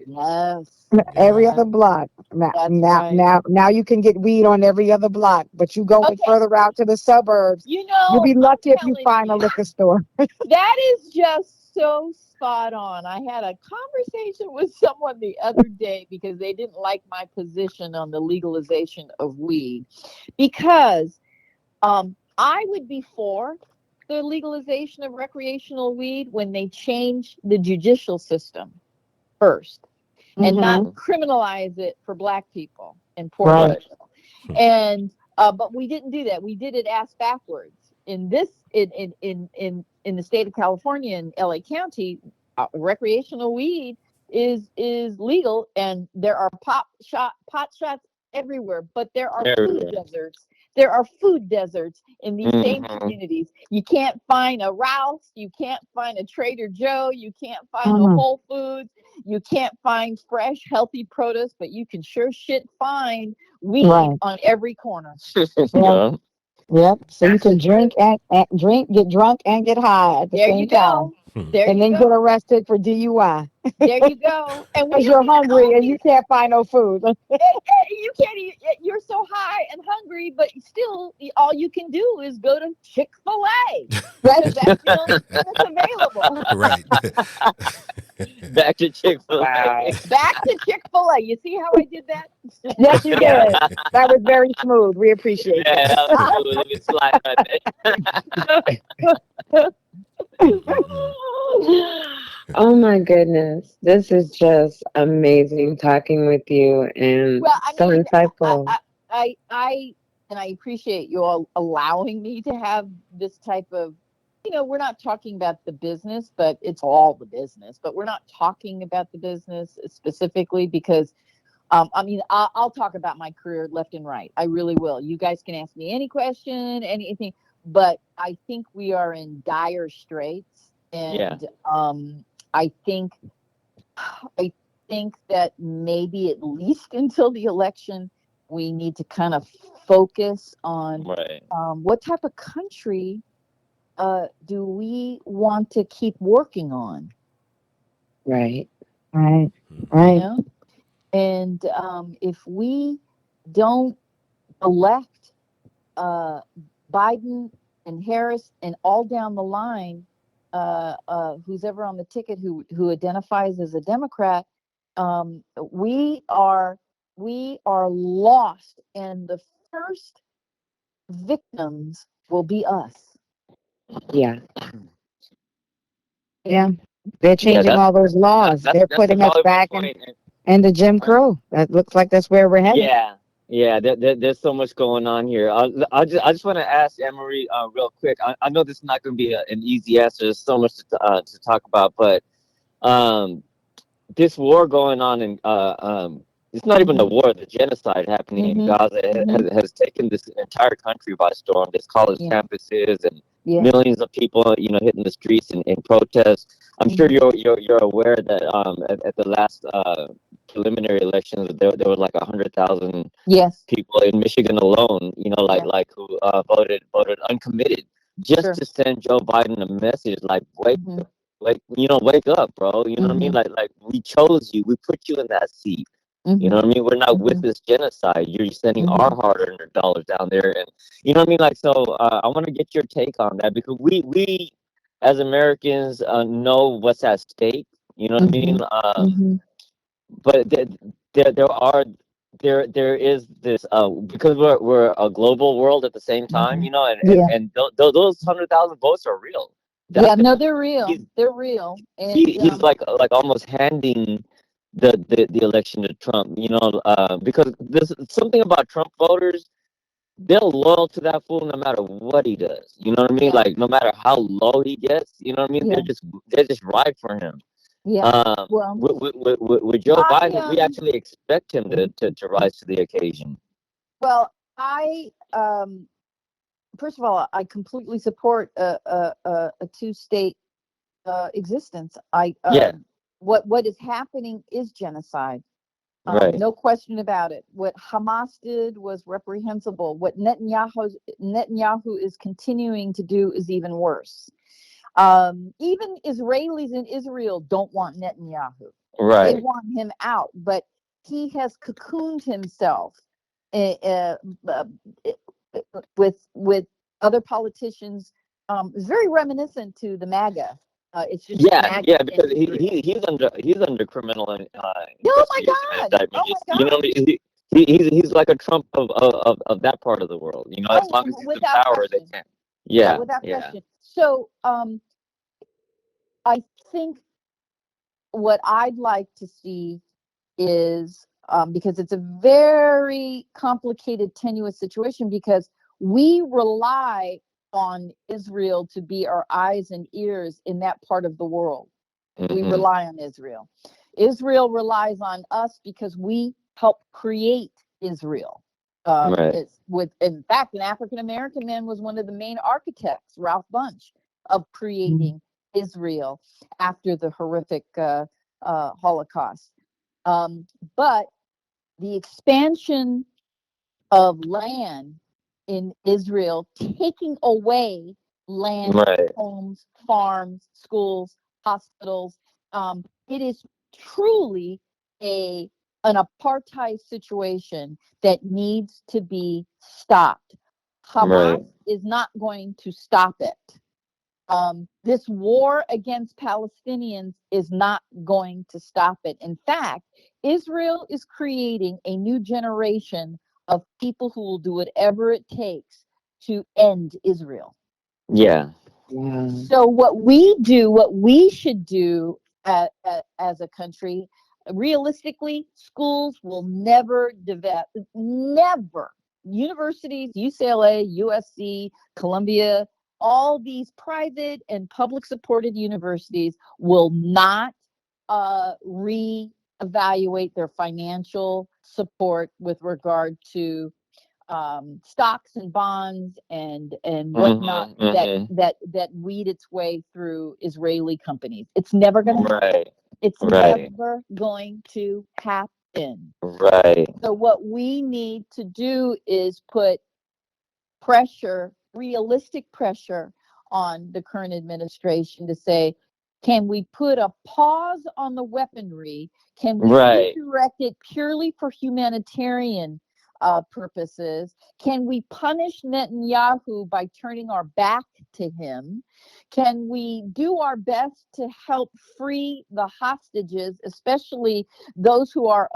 Yes, Every Yeah. other block. Now, that's now, right. now, now you can get weed on every other block, but you going Okay, further out to the suburbs, you'll be I'm lucky if you telling find a you. liquor store. That is just so spot on. I had a conversation with someone the other day because they didn't like my position on the legalization of weed. Because I would be for the legalization of recreational weed when they change the judicial system first and not Mm-hmm. Mhm. criminalize it for black people and poor Right. Right. people. And but we didn't do that. We did it ass backwards. In this in the state of California in LA County, recreational weed is legal, and there are pot shots everywhere, but there are food Everywhere. deserts. There are food deserts in these same Hmm. communities. You can't find a Ralph's, you can't find a Trader Joe, you can't find a Mm-hmm. Whole Foods, you can't find fresh, healthy produce, but you can sure shit find weed Right. on every corner. Yep. Yeah. Yep. So you That's can the drink truth. and drink, get drunk, and get high at the There you same time, go. There and you then get go. arrested for DUI There you go. And we because don't you're even hungry and you always. can't find no food. You can't eat. You're so high and hungry, but still, all you can do is go to Chick-fil-A because That's that's the only thing that's available. Right. Back to Wow. Chick-fil-A. Back to Chick-fil-A. You see how I did that? yes, you Yeah. did. That was very smooth. We appreciate Yeah, that. that was smooth. Let me slide right there. Mhm. Oh my goodness. This is just amazing talking with you and Well, I so mean, insightful. and I appreciate you all allowing me to have this type of, we're not talking about the business, but it's all the business. But we're not talking about the business specifically because, I mean, I'll talk about my career left and right. I really will. You guys can ask me any question, anything, but I think we are in dire straits, Yeah. and I think I think that maybe at least until the election, we need to kind of focus on Right. what type of country do we want to keep working on, Right. Right. you Right. know? And if we don't elect Biden and Harris and all down the line, who's ever on the ticket who identifies as a Democrat, we are lost, and the first victims will be us. Yeah. Yeah. They're Yeah, changing all those laws. They're that's a putting us valuable back point. in the Jim Crow. That looks like that's where we're headed. Yeah, yeah. There's so much going on here. I just want to ask Emery, real quick. I know this is not going to be an easy answer. There's so much to talk about, but um, this war going on in it's not even a Mm-hmm. war, the genocide happening in Mm-hmm. Gaza Mm-hmm. has taken this entire country by storm. There's college Yeah. campuses and Yeah. millions of people, hitting the streets in protest. I'm sure Mm-hmm. you're aware that at the last preliminary elections there was like 100,000 Yes. people in Michigan alone, Yeah. who voted uncommitted just Sure. to send Joe Biden a message like Mm-hmm. wake up, bro. You know what I mean? Mm-hmm. Like we chose you, we put you in that seat. You know Mm-hmm. what I mean? We're not with Mm-hmm. this genocide. You're sending our Mm-hmm. hard-earned dollars down there, and you know what I mean. Like, so I want to get your take on that because we as Americans know what's at stake. You know what I mean? Mm-hmm. But there are there is this because we're a global world at the same time. Mm-hmm. And Yeah. those 100,000 votes are real. Yeah. That No, they're real. he's They're real. And he's like almost handing the election to Trump, because there's something about Trump voters. They're loyal to that fool no matter what he does. You know what I mean? yeah. Like no matter how low he gets, you know what I mean? Yeah. They're just right for him. Yeah. Well, With Joe I Biden, we actually expect him to rise to the occasion. well, I first of all, I completely support a two-state existence. I Yeah, what is happening is genocide. right, No question about it. What Hamas did was reprehensible. What Netanyahu is continuing to do is even worse. Even Israelis in Israel don't want Netanyahu. They right. want him out, but he has cocooned himself uh, uh, uh, with other politicians. It's very reminiscent to the MAGA. It's just Yeah, MAGA yeah, in because Israel. he's under criminal Oh my investigation and God! Oh indictment. my You know, God! he's like a Trump of that part of the world. As Oh, long as he's in without power, they question. can. Yeah, Yeah, without yeah, question. So, I think what I'd like to see is because it's a very complicated, tenuous situation because we rely on Israel to be our eyes and ears in that part of the world. We hmm, rely on Israel. Israel relies on us because we help create Israel. right, It's with, in fact, an African American man was one of the main architects, Ralph Bunche, of creating Israel after the horrific Holocaust. Um, but the expansion of land in Israel, taking away land, right. homes, farms, schools, hospitals. It is truly a an apartheid situation that needs to be stopped. Hamas Right. is not going to stop it. This war against Palestinians is not going to stop it. In fact, Israel is creating a new generation of people who will do whatever it takes to end Israel. Yeah, Wow. So, what we should do as a country, realistically, schools will never develop, never. Universities, UCLA, USC, Columbia, all these private and public supported universities will not reevaluate their financial support with regard to stocks and bonds and whatnot hmm, hmm. that weed its way through Israeli companies. It's never going to happen. Right. It's Right. never going to happen. Right. So what we need to do is put pressure, realistic pressure on the current administration to say, can we put a pause on the weaponry? Can we Right. redirect it purely for humanitarian purposes? Can we punish Netanyahu by turning our back to him? Can we do our best to help free the hostages, especially those who are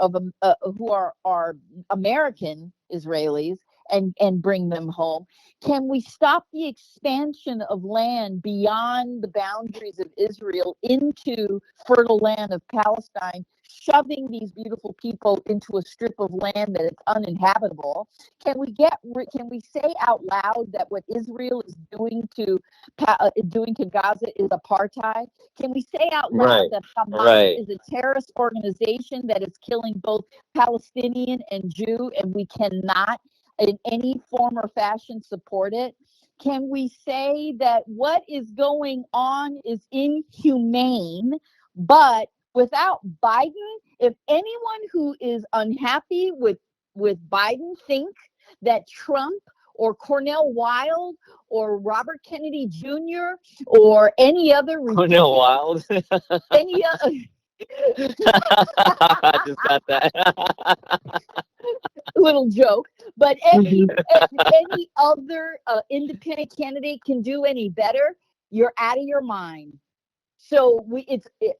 American Israelis, and bring them home? Can we stop the expansion of land beyond the boundaries of Israel into fertile land of Palestine, shoving these beautiful people into a strip of land that is uninhabitable? Can we say out loud that what Israel is doing to Gaza is apartheid? Can we say out loud Right. that Hamas Right. is a terrorist organization that is killing both Palestinian and Jew, and we cannot in any form or fashion support it? Can we say that what is going on is inhumane, but without Biden, if anyone who is unhappy with Biden think that Trump or Cornell Wilde or Robert Kennedy Jr. or any other Cornell Wild. any other I just got that. little joke, but Mhm. any other independent candidate can do any better, you're out of your mind. So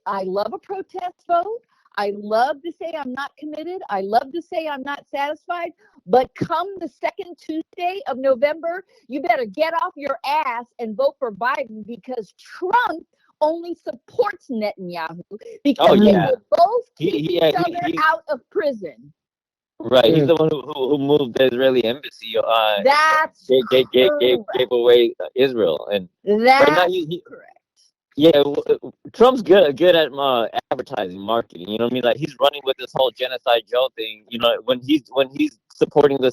I love a protest vote. I love to say I'm not committed. I love to say I'm not satisfied. But come the second Tuesday of November, you better get off your ass and vote for Biden, because Trump only supports Netanyahu Oh because they yeah. will both keep Yeah. each other out of prison. Right. He's Mm. the one who moved the Israeli embassy. That's Gave correct. away Israel, and right now That's correct. yeah, Trump's good at advertising, marketing. You know what I mean? Like he's running with this whole genocide Joe thing. You know, when he's supporting the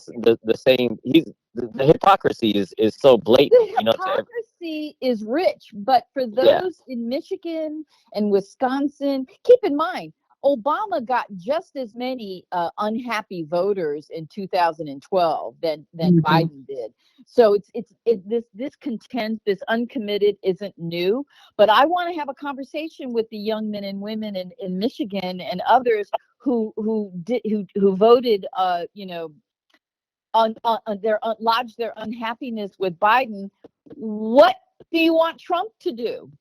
same, the hypocrisy is so blatant. The You know, to hypocrisy is rich, but for yeah, those in Michigan and Wisconsin, keep in mind, Obama got just as many unhappy voters in 2012 than Mhm. Biden did. So this content, this uncommitted, isn't new. But I want to have a conversation with the young men and women in Michigan and others who voted, lodge their unhappiness with Biden. What do you want Trump to do?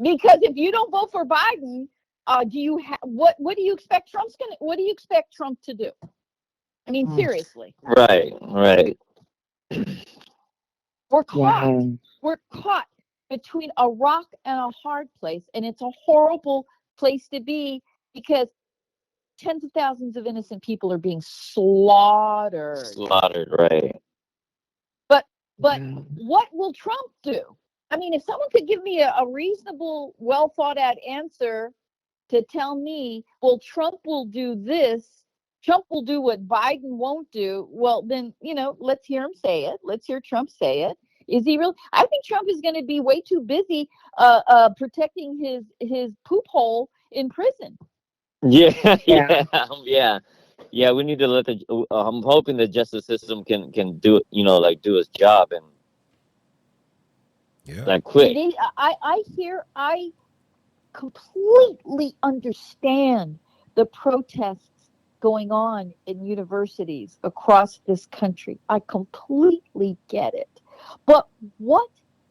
Because if you don't vote for Biden, what do you expect what do you expect Trump to do? I mean, Mm. seriously, right. we're caught. Wow. We're caught between a rock and a hard place, and it's a horrible place to be, because tens of thousands of innocent people are being slaughtered. Slaughtered, right? But but Wow. what will Trump do? I mean, if someone could give me a reasonable, well thought out answer to tell me, well, Trump will do this, Trump will do what Biden won't do, well, then, let's hear him say it. Let's hear Trump say it. Is he real? I think Trump is going to be way too busy protecting his poop hole in prison. Yeah, Yeah. yeah. We need to let the. I'm hoping the justice system can do it. You know, like do its job and Yeah. like quick. I completely understand the protests going on in universities across this country. I completely get it. But what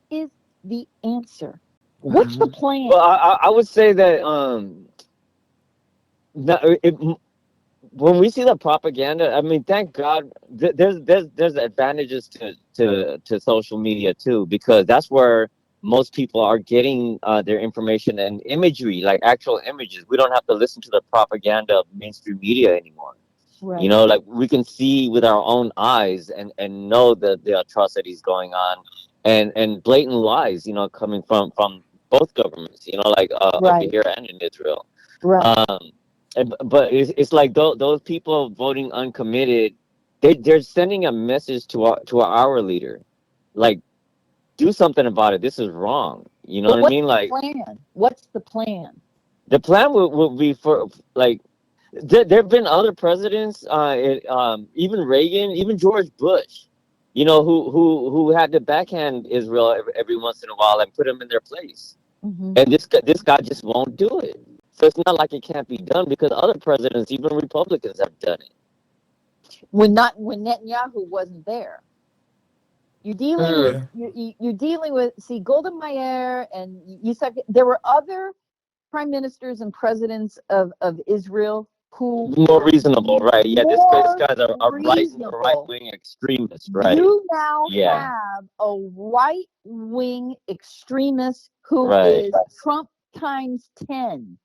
is the answer? What's the Wow. plan? Well, I would say that no, when we see the propaganda, I mean, thank God there's advantages to social media too, because that's where most people are getting their information and imagery, like actual images. We don't have to listen to the propaganda of mainstream media anymore. You Right. know, like we can see with our own eyes and know the atrocities going on, and blatant lies, you know, coming from both governments. You know, like over Right. here and in Israel. Right. Um, but it's like those people voting uncommitted, they're sending a message to our leader, like do something about it. This is wrong. You know But what I mean? Like plan? What's the plan? the plan would be for like there have been other presidents, even Reagan, even George Bush, you know, who had to backhand Israel every once in a while and put them in their place. Hmm. And this guy just won't do it. So it's not like it can't be done because other presidents, even Republicans, have done it. When Netanyahu wasn't there. You're dealing with Mm. you're dealing with Golda Meir and Yitzhak. There were other prime ministers and presidents of Israel who More were reasonable, right? Yeah, this more guy's a right reasonable. wing extremist, right? You now Yeah, have a right wing extremist who right, is Trump times 10.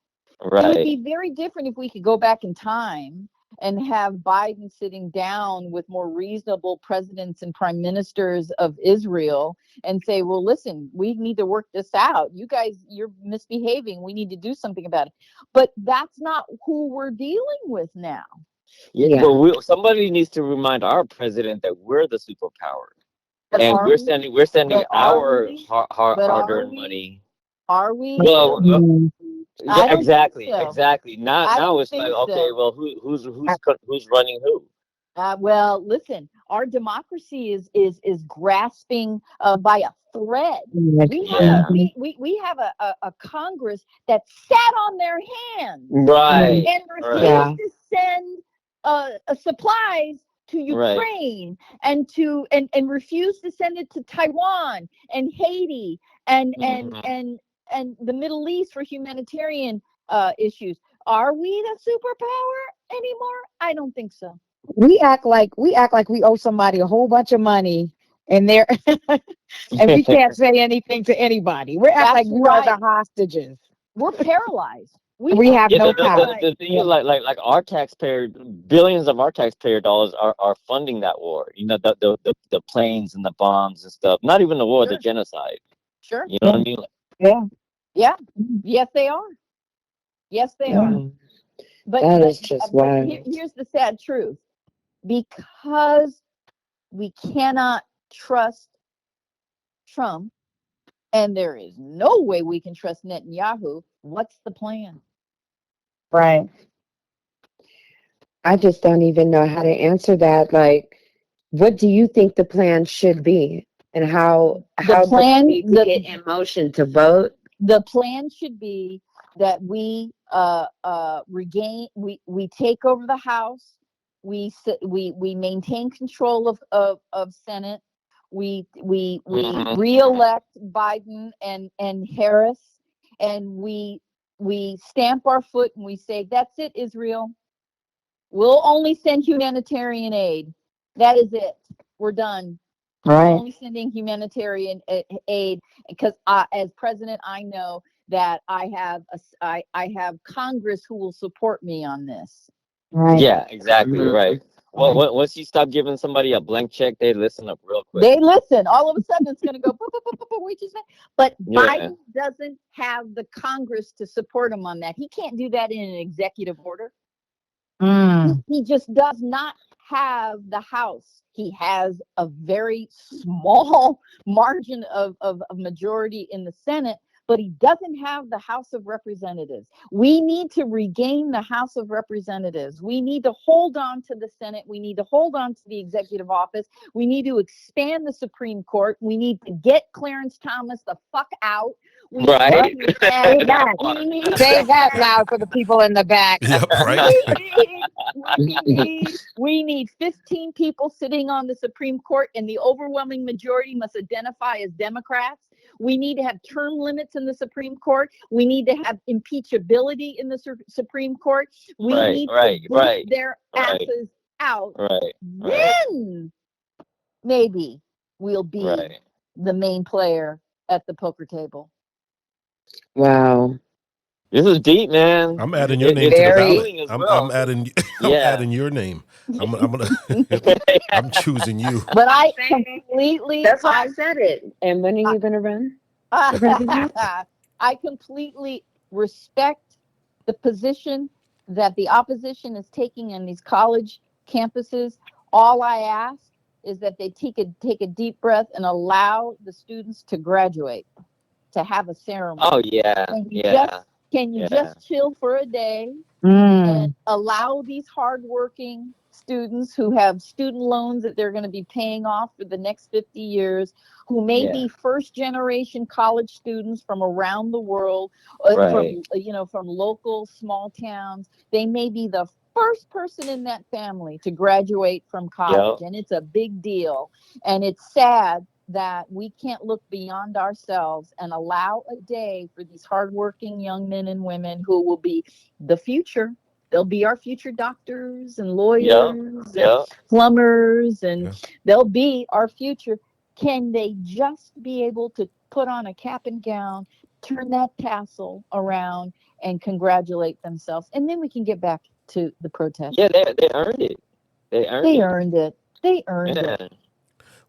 It would right. be very different if we could go back in time and have Biden sitting down with more reasonable presidents and prime ministers of Israel and say, well, listen, we need to work this out. You guys, you're misbehaving. We need to do something about it. But that's not who we're dealing with now. Yeah, Yeah. well, somebody needs to remind our president that we're the superpower, But and are we're sending but are our we? But hard-earned money. are we? Well, Mm, yeah, I don't think exactly, so. exactly. I Now don't it's like, think okay, so. well, who's running who? Well, listen, our democracy is grasping by a thread. like, We have Yeah, we have a Congress that sat on their hands right, and right, refused yeah, to send supplies to right. Ukraine and refused to send it to Taiwan and Haiti and and Mhm. and and the Middle East for humanitarian issues. Are we the superpower anymore? I don't think so. we act like we owe somebody a whole bunch of money, and they're and we can't say anything to anybody. We act like That's we are the right. hostages. We're paralyzed. We We have have Yeah, no power. paralyzed. the thing is, like our taxpayer, billions of our taxpayer dollars are funding that war. You know, the planes and the bombs and stuff. Not even the war, the Sure, genocide. sure. You know Yeah, what I mean? yeah. Yeah. Yes, they are. Yes, they are. Wow. But That but is just but wild. here's the sad truth. Because we cannot trust Trump, and there is no way we can trust Netanyahu. What's the plan? Right. I just don't even know how to answer that. Like, what do you think the plan should be? And The how do we plan need to get in motion to vote? the plan should be that we regain we take over the House, we maintain control of Senate, we Hmm. reelect Biden and Harris, and we stamp our foot and we say that's it, Israel. We'll only send humanitarian aid. That is it. We're done. We're Right. only sending humanitarian aid because as president, I know that I have Congress who will support me on this. Right. Yeah, exactly. Mhm. Right. Well, Right. once you stop giving somebody a blank check, they listen up real quick. They listen. All of a sudden, it's going to go. Boop, boop, boop, boop, boop, wait just a minute. But Yeah. Biden doesn't have the Congress to support him on that. He can't do that in an executive order. Mm, He just does not have the House. He has a very small margin of majority in the Senate, but he doesn't have the House of Representatives. We need to regain the House of Representatives. We need to hold on to the Senate. We need to hold on to the executive office. We need to expand the Supreme Court. We need to get Clarence Thomas the fuck out. We what? Right. need to Say have, that. we need Say to that have loud for the people in the back. Yep, right. we need 15 people sitting on the Supreme Court, and the overwhelming majority must identify as Democrats. We need to have term limits in the Supreme Court. We need to have impeachability in the Supreme Court. We Right. need to Right. boot Right. their Right. asses out. Right. Right. Then maybe we'll be Right. the main player at the poker table. Wow. This is deep, man. I'm adding your name to It's the Very. ballot. healing as I'm well. adding I'm Yeah. adding your name. I'm gonna I'm choosing you. But I Same. completely, That's why I said it. And when are you going to run for president? I completely respect the position that the opposition is taking in these college campuses. All I ask is that they take a deep breath and allow the students to graduate, to have a ceremony. Oh yeah, Can you just chill for a day Mm. and allow these hardworking students who have student loans that they're going to be paying off for the next 50 years, who may be first generation college students from around the world, from local small towns. They may be the first person in that family to graduate from college, and it's a big deal. And it's sad that we can't look beyond ourselves and allow a day for these hardworking young men and women who will be the future. They'll be our future doctors and lawyers and plumbers, and they'll be our future. Can they just be able to put on a cap and gown, turn that tassel around, and congratulate themselves? And then we can get back to the protest. Yeah, they earned it. They earned it. They earned it.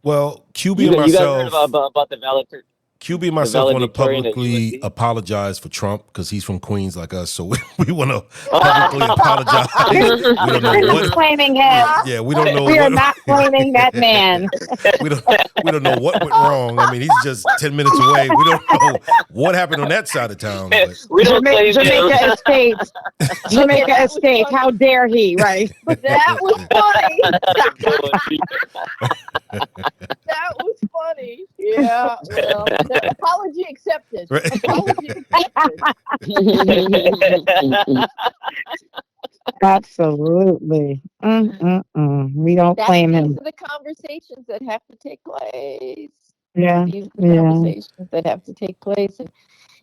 Well, QB You and guys heard myself, about the valedictorian? QB and myself want to valedictorian at publicly USC? apologize for Trump because he's from Queens like us. So we want to publicly apologize. We don't know We're what. claiming him. Yeah, we don't know. We are not claiming that man. we don't know what went wrong. I mean, he's just 10 minutes away. We don't know what happened on that side of town. But. We don't claim Jamaica Estate. Jamaica Estate. How dare he? Right. That was funny. That was funny. Yeah. Well, apology accepted. Right. Apology accepted. Absolutely. We don't claim him. These are the conversations that have to take place. Yeah. These are the conversations that have to take place. And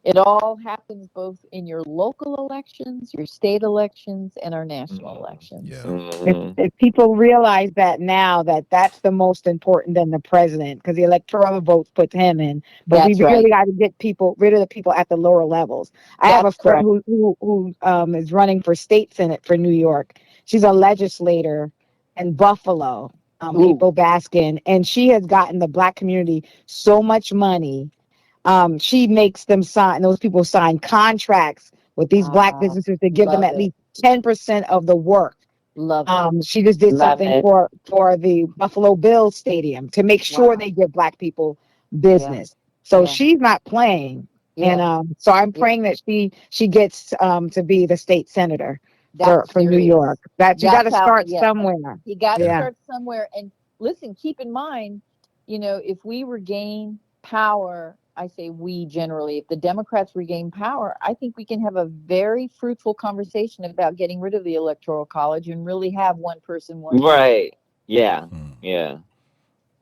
it all happens both in your local elections, your state elections, and our national elections. Yeah. If people realize that now, that's the most important than the president, because the electoral votes puts him in. But we really got to get rid of the people at the lower levels. I have a friend who is running for state senate for New York. She's a legislator in Buffalo, April Baskin, and she has gotten the Black community so much money. She makes them sign, those people sign contracts with these Black businesses to give them at least 10% of the work. She just did something for the Buffalo Bills stadium to make sure they give Black people business. So she's not playing. And so I'm praying that she gets to be the state senator for New York. You got to start somewhere. You got to start somewhere. And listen, keep in mind, if we regain power, I say we generally, if the Democrats regain power, I think we can have a very fruitful conversation about getting rid of the Electoral College and really have one person, one vote. Right. Yeah. Yeah.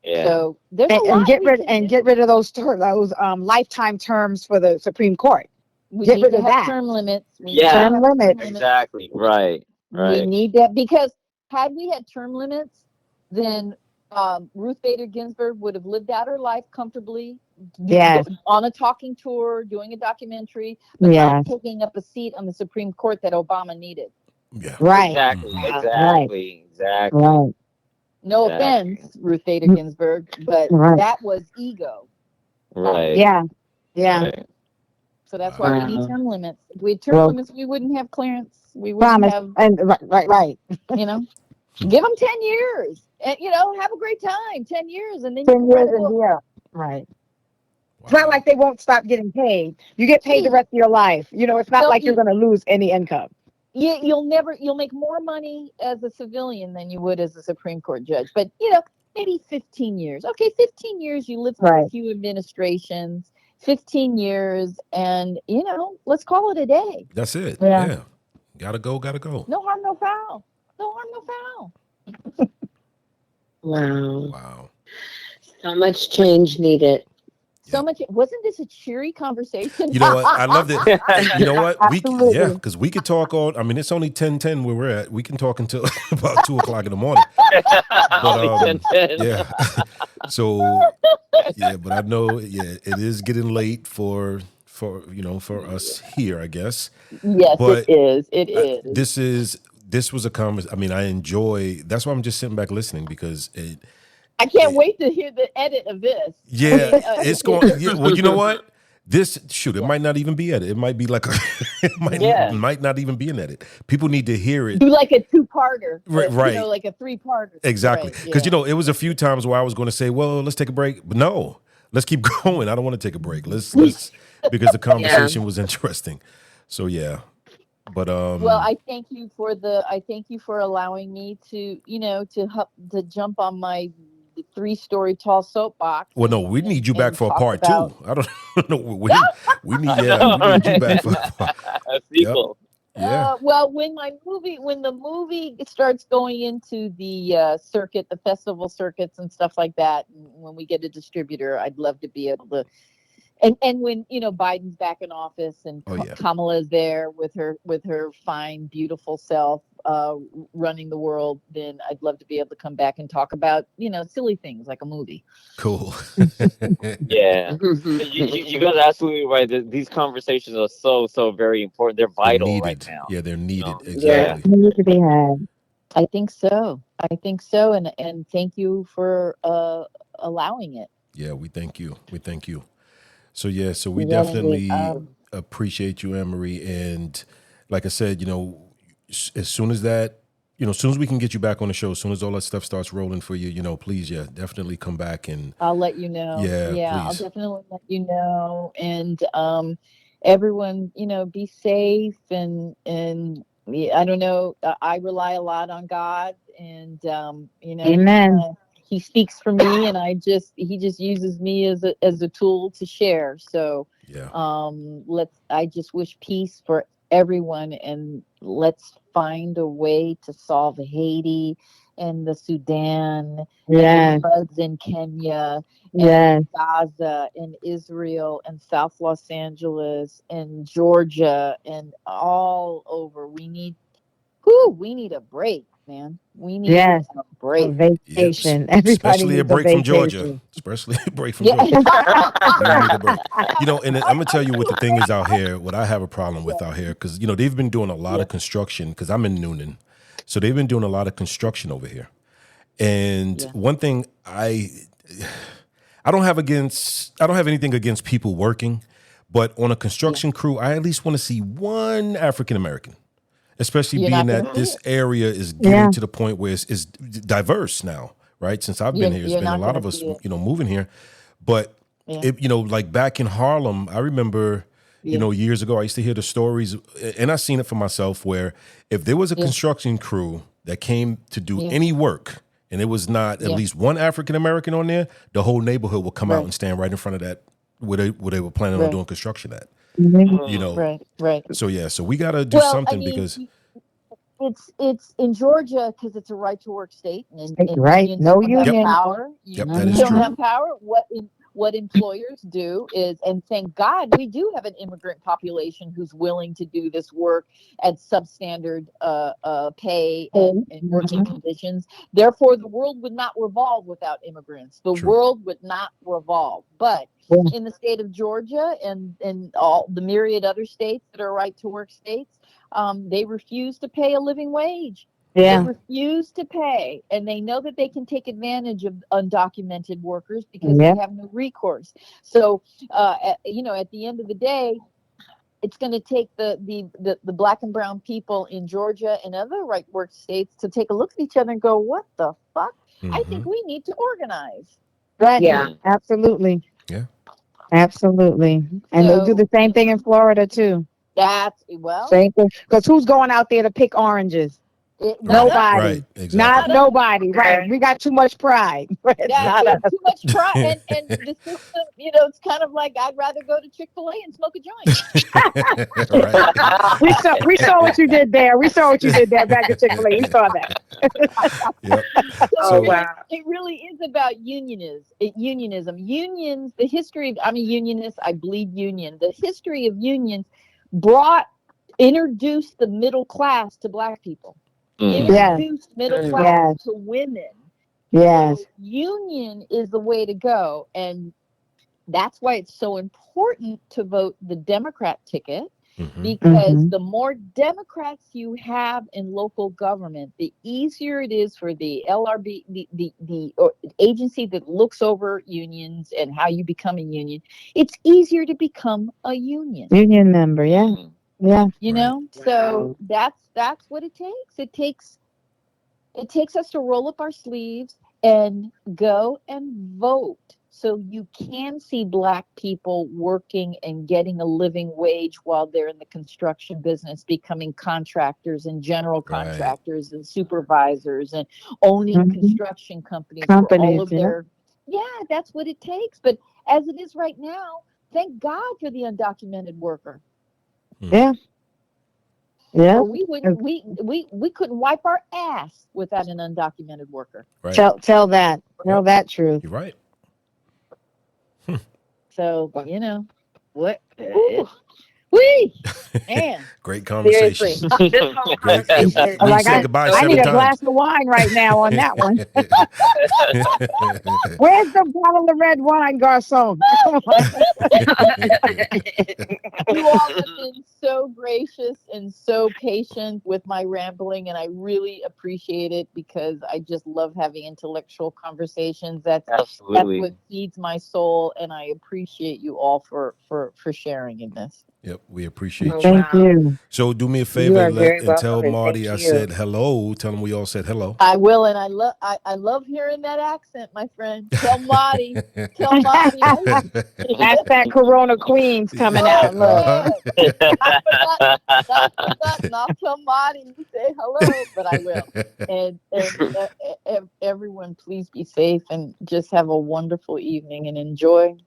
Yeah. So there's get rid of those lifetime terms for the Supreme Court. Get rid of that. Term limits. Term limits. Exactly. Right. We need that, because had we had term limits, then Ruth Bader Ginsburg would have lived out her life comfortably, on a talking tour, doing a documentary, but not taking up a seat on the Supreme Court that Obama needed. Yeah. Right. Exactly. Right. No offense, Ruth Bader Ginsburg, but that was ego. Right. Yeah. Right. So that's why we need term limits. If we had term limits, we wouldn't have clearance. We wouldn't have. And right. Give them 10 years, and have a great time. 10 years, and then 10 years and right. Wow. It's not like they won't stop getting paid. You get paid the rest of your life. It's not like you're going to lose any income. You'll make more money as a civilian than you would as a Supreme Court judge. But, maybe 15 years. Okay, 15 years, you live through a few administrations, 15 years, and, let's call it a day. That's it. Yeah. Gotta go. No harm, no foul. Wow. So much change needed. So much. Wasn't this a cheery conversation? You know what? I loved it. You know what? Absolutely. Because we could talk all. I mean, it's only 10:10 where we're at. We can talk until about 2:00 in the morning. But, yeah. So but I know, it is getting late for us here, I guess. Yes, but it is. It is. This was a conversation. I mean, I enjoy. That's why I'm just sitting back listening, because I can't wait to hear the edit of this. Yeah, it's going. Yeah, well, you know what? This shoot, it might not even be edit. It might be like it might not even be an edit. People need to hear it. Do like a two-parter, Right. like a three-parter. Exactly. Right, Because yeah. it was a few times where I was going to say, well, let's take a break. But no, let's keep going. I don't want to take a break. Let's because the conversation was interesting. So yeah. But Well, I thank you for allowing me to, to jump on my 3-story tall soapbox. well, no, we need you back and for a talk part about, 2. I don't know. We need I know, we need you right? back for a part. A Yep. sequel. Yeah. Well, when the movie starts going into the circuit, the festival circuits and stuff like that, and when we get a distributor, I'd love to be able to. And when Biden's back in office and Oh yeah. Kamala's there with her fine, beautiful self running the world, then I'd love to be able to come back and talk about silly things like a movie. Cool. Yeah. You guys are absolutely right. These conversations are so very important. They're They're vital right needed. now. Yeah, they're needed. Yeah. Exactly. Need to be had. I think so. And thank you for allowing it. Yeah, we thank you. We thank you. So yeah, so we Yeah, definitely appreciate you, Anne-Marie. And like I said, as soon as that, as soon as we can get you back on the show, as soon as all that stuff starts rolling for you, please, yeah, definitely come back and I'll let you know. yeah, I'll please. definitely let you know. And everyone, be safe and yeah, I don't know. I rely a lot on God, and Amen. he speaks for me, and he just uses me as a tool to share. So Yeah. I just wish peace for everyone, and let's find a way to solve Haiti and the Sudan Yes. and the floods in Kenya Yes. and Gaza and Israel and South Los Angeles and Georgia and all over. We need a break, man. We need Yes. a A break. Yep. vacation. Everybody Especially a needs a break from Georgia. vacation. Especially a break from Yeah. Georgia. We need a break. And I'm gonna tell you what the thing is out here. What I have a problem with out here, because they've been doing a lot of construction. Because I'm in Noonan, so they've been doing a lot of construction over here. And one thing I don't have anything against people working, but on a construction crew, I at least want to see one African American, especially You're being not gonna that see this it. area is getting to the point where it's diverse now, right? Since I've been here, it's You're been a not lot gonna of us, see it. moving here. But Yeah. like back in Harlem, I remember, years ago, I used to hear the stories, and I seen it for myself, where if there was a construction crew that came to do any work, and it was not at least one African American on there, the whole neighborhood would come out and stand right in front of that where they were planning on doing construction at. Right. Right. So yeah, so we got to do Well, I something mean, because it's in Georgia because it's a right to work state, and Right. unions No don't have union. power. yep, that Unions is don't true. have power. What employers do is, and thank God we do have an immigrant population who's willing to do this work at substandard pay and working conditions. Therefore, the world would not revolve without immigrants. The True. world would not revolve. But Yeah. in the state of Georgia and all the myriad other states that are right to work states, they refuse to pay a living wage. They Yeah. refuse to pay, and they know that they can take advantage of undocumented workers because Yeah. they have no recourse. So, at the end of the day, it's going to take the black and brown people in Georgia and other right work states to take a look at each other and go, "What the fuck? I think we need to organize." Right. Yeah. Absolutely. Yeah. Absolutely. And they do So the same thing in Florida too. that's Same thing. Because who's going out there to pick oranges? not Right. us. Nobody. Right. Exactly. Not Not us. nobody. Right. We got too much pride. It's Yep. not us. Too much pride, and the system. It's kind of like I'd rather go to Chick-fil-A and smoke a joint. Right. We saw what you did there. We saw what you did there back at Chick-fil-A. We saw that. Yep. So Oh wow. it really is about unionism. Unions, the history of, I'm a unionist, I bleed union. The history of unions introduced the middle class to black people, Yes. introduced middle class Yes. to women. Yes. So union is the way to go. And that's why it's so important to vote the Democrat ticket, because the more Democrats you have in local government, the easier it is for the LRB, the agency that looks over unions and how you become a union. It's easier to become a union member. Yeah. you know. So that's what it takes. It takes us to roll up our sleeves and go and vote, so you can see Black people working and getting a living wage while they're in the construction business, becoming contractors and general contractors and supervisors and owning construction companies for all of their. Yeah, that's what it takes. But as it is right now, thank God for the undocumented worker. Yeah. Or we wouldn't we couldn't wipe our ass without an undocumented worker. Right. Tell that truth. You're right. So what? Man, great conversation. Seriously. Great. I'm We like, said goodbye I seven need a times. glass of wine right now on that one. Where's the bottle of red wine, garçon? you all have been so gracious and so patient with my rambling, and I really appreciate it because I just love having intellectual conversations. That's what feeds my soul, and I appreciate you all for sharing in this. Yep, we appreciate you. Thank you. So do me a You favor are very and tell welcome, and Marty I thank you. said hello. Tell him we all said hello. I will, and I love hearing that accent, my friend. Tell Marty. Tell Marty. That's that Corona Queens coming out. Look. I forgot. And I'll tell Marty to say hello, but I will. And everyone, please be safe and just have a wonderful evening and enjoy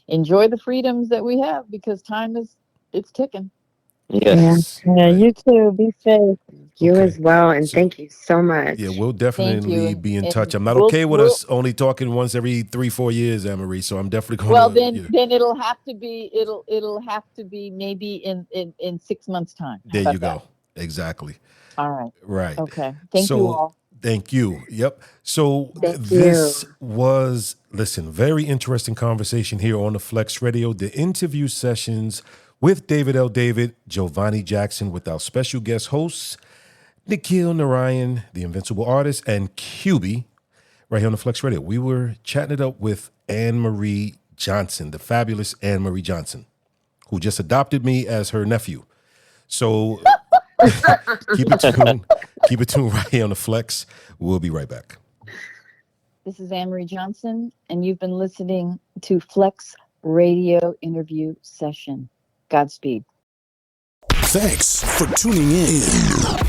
the freedoms that we have, because it's ticking. Yes. Yeah, you too. Be safe. You as well, and thank you so much. Yeah, we'll definitely be in touch. I'm not we'll with us only talking once every 3-4 years, Anne-Marie. So I'm definitely going. Well, then it'll have to be maybe in 6 months' time. There you go. That? Exactly. All right. Right. Okay. Thank you all. Thank you. Yep. So was very interesting conversation here on the Flex Radio, the interview sessions with David L. David, Giovanni Jackson, with our special guest hosts, Nikhil Narayan, the Invincible Artist, and QB, right here on the Flex Radio. We were chatting it up with Anne-Marie Johnson, the fabulous Anne-Marie Johnson, who just adopted me as her nephew. So keep it tuned. Keep it tuned right here on the Flex. We'll be right back. This is Anne-Marie Johnson, and you've been listening to Flex Radio Interview Session. Godspeed. Thanks for tuning in.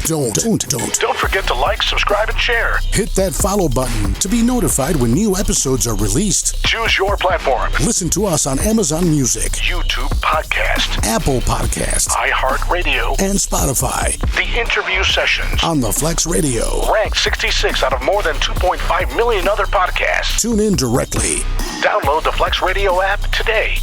Don't forget to like, subscribe, and share. Hit that follow button to be notified when new episodes are released. Choose your platform. Listen to us on Amazon Music, YouTube Podcast, Apple Podcasts, iHeartRadio, and Spotify. The interview sessions on the Flex Radio. Ranked 66 out of more than 2.5 million other podcasts. Tune in directly. Download the Flex Radio app today.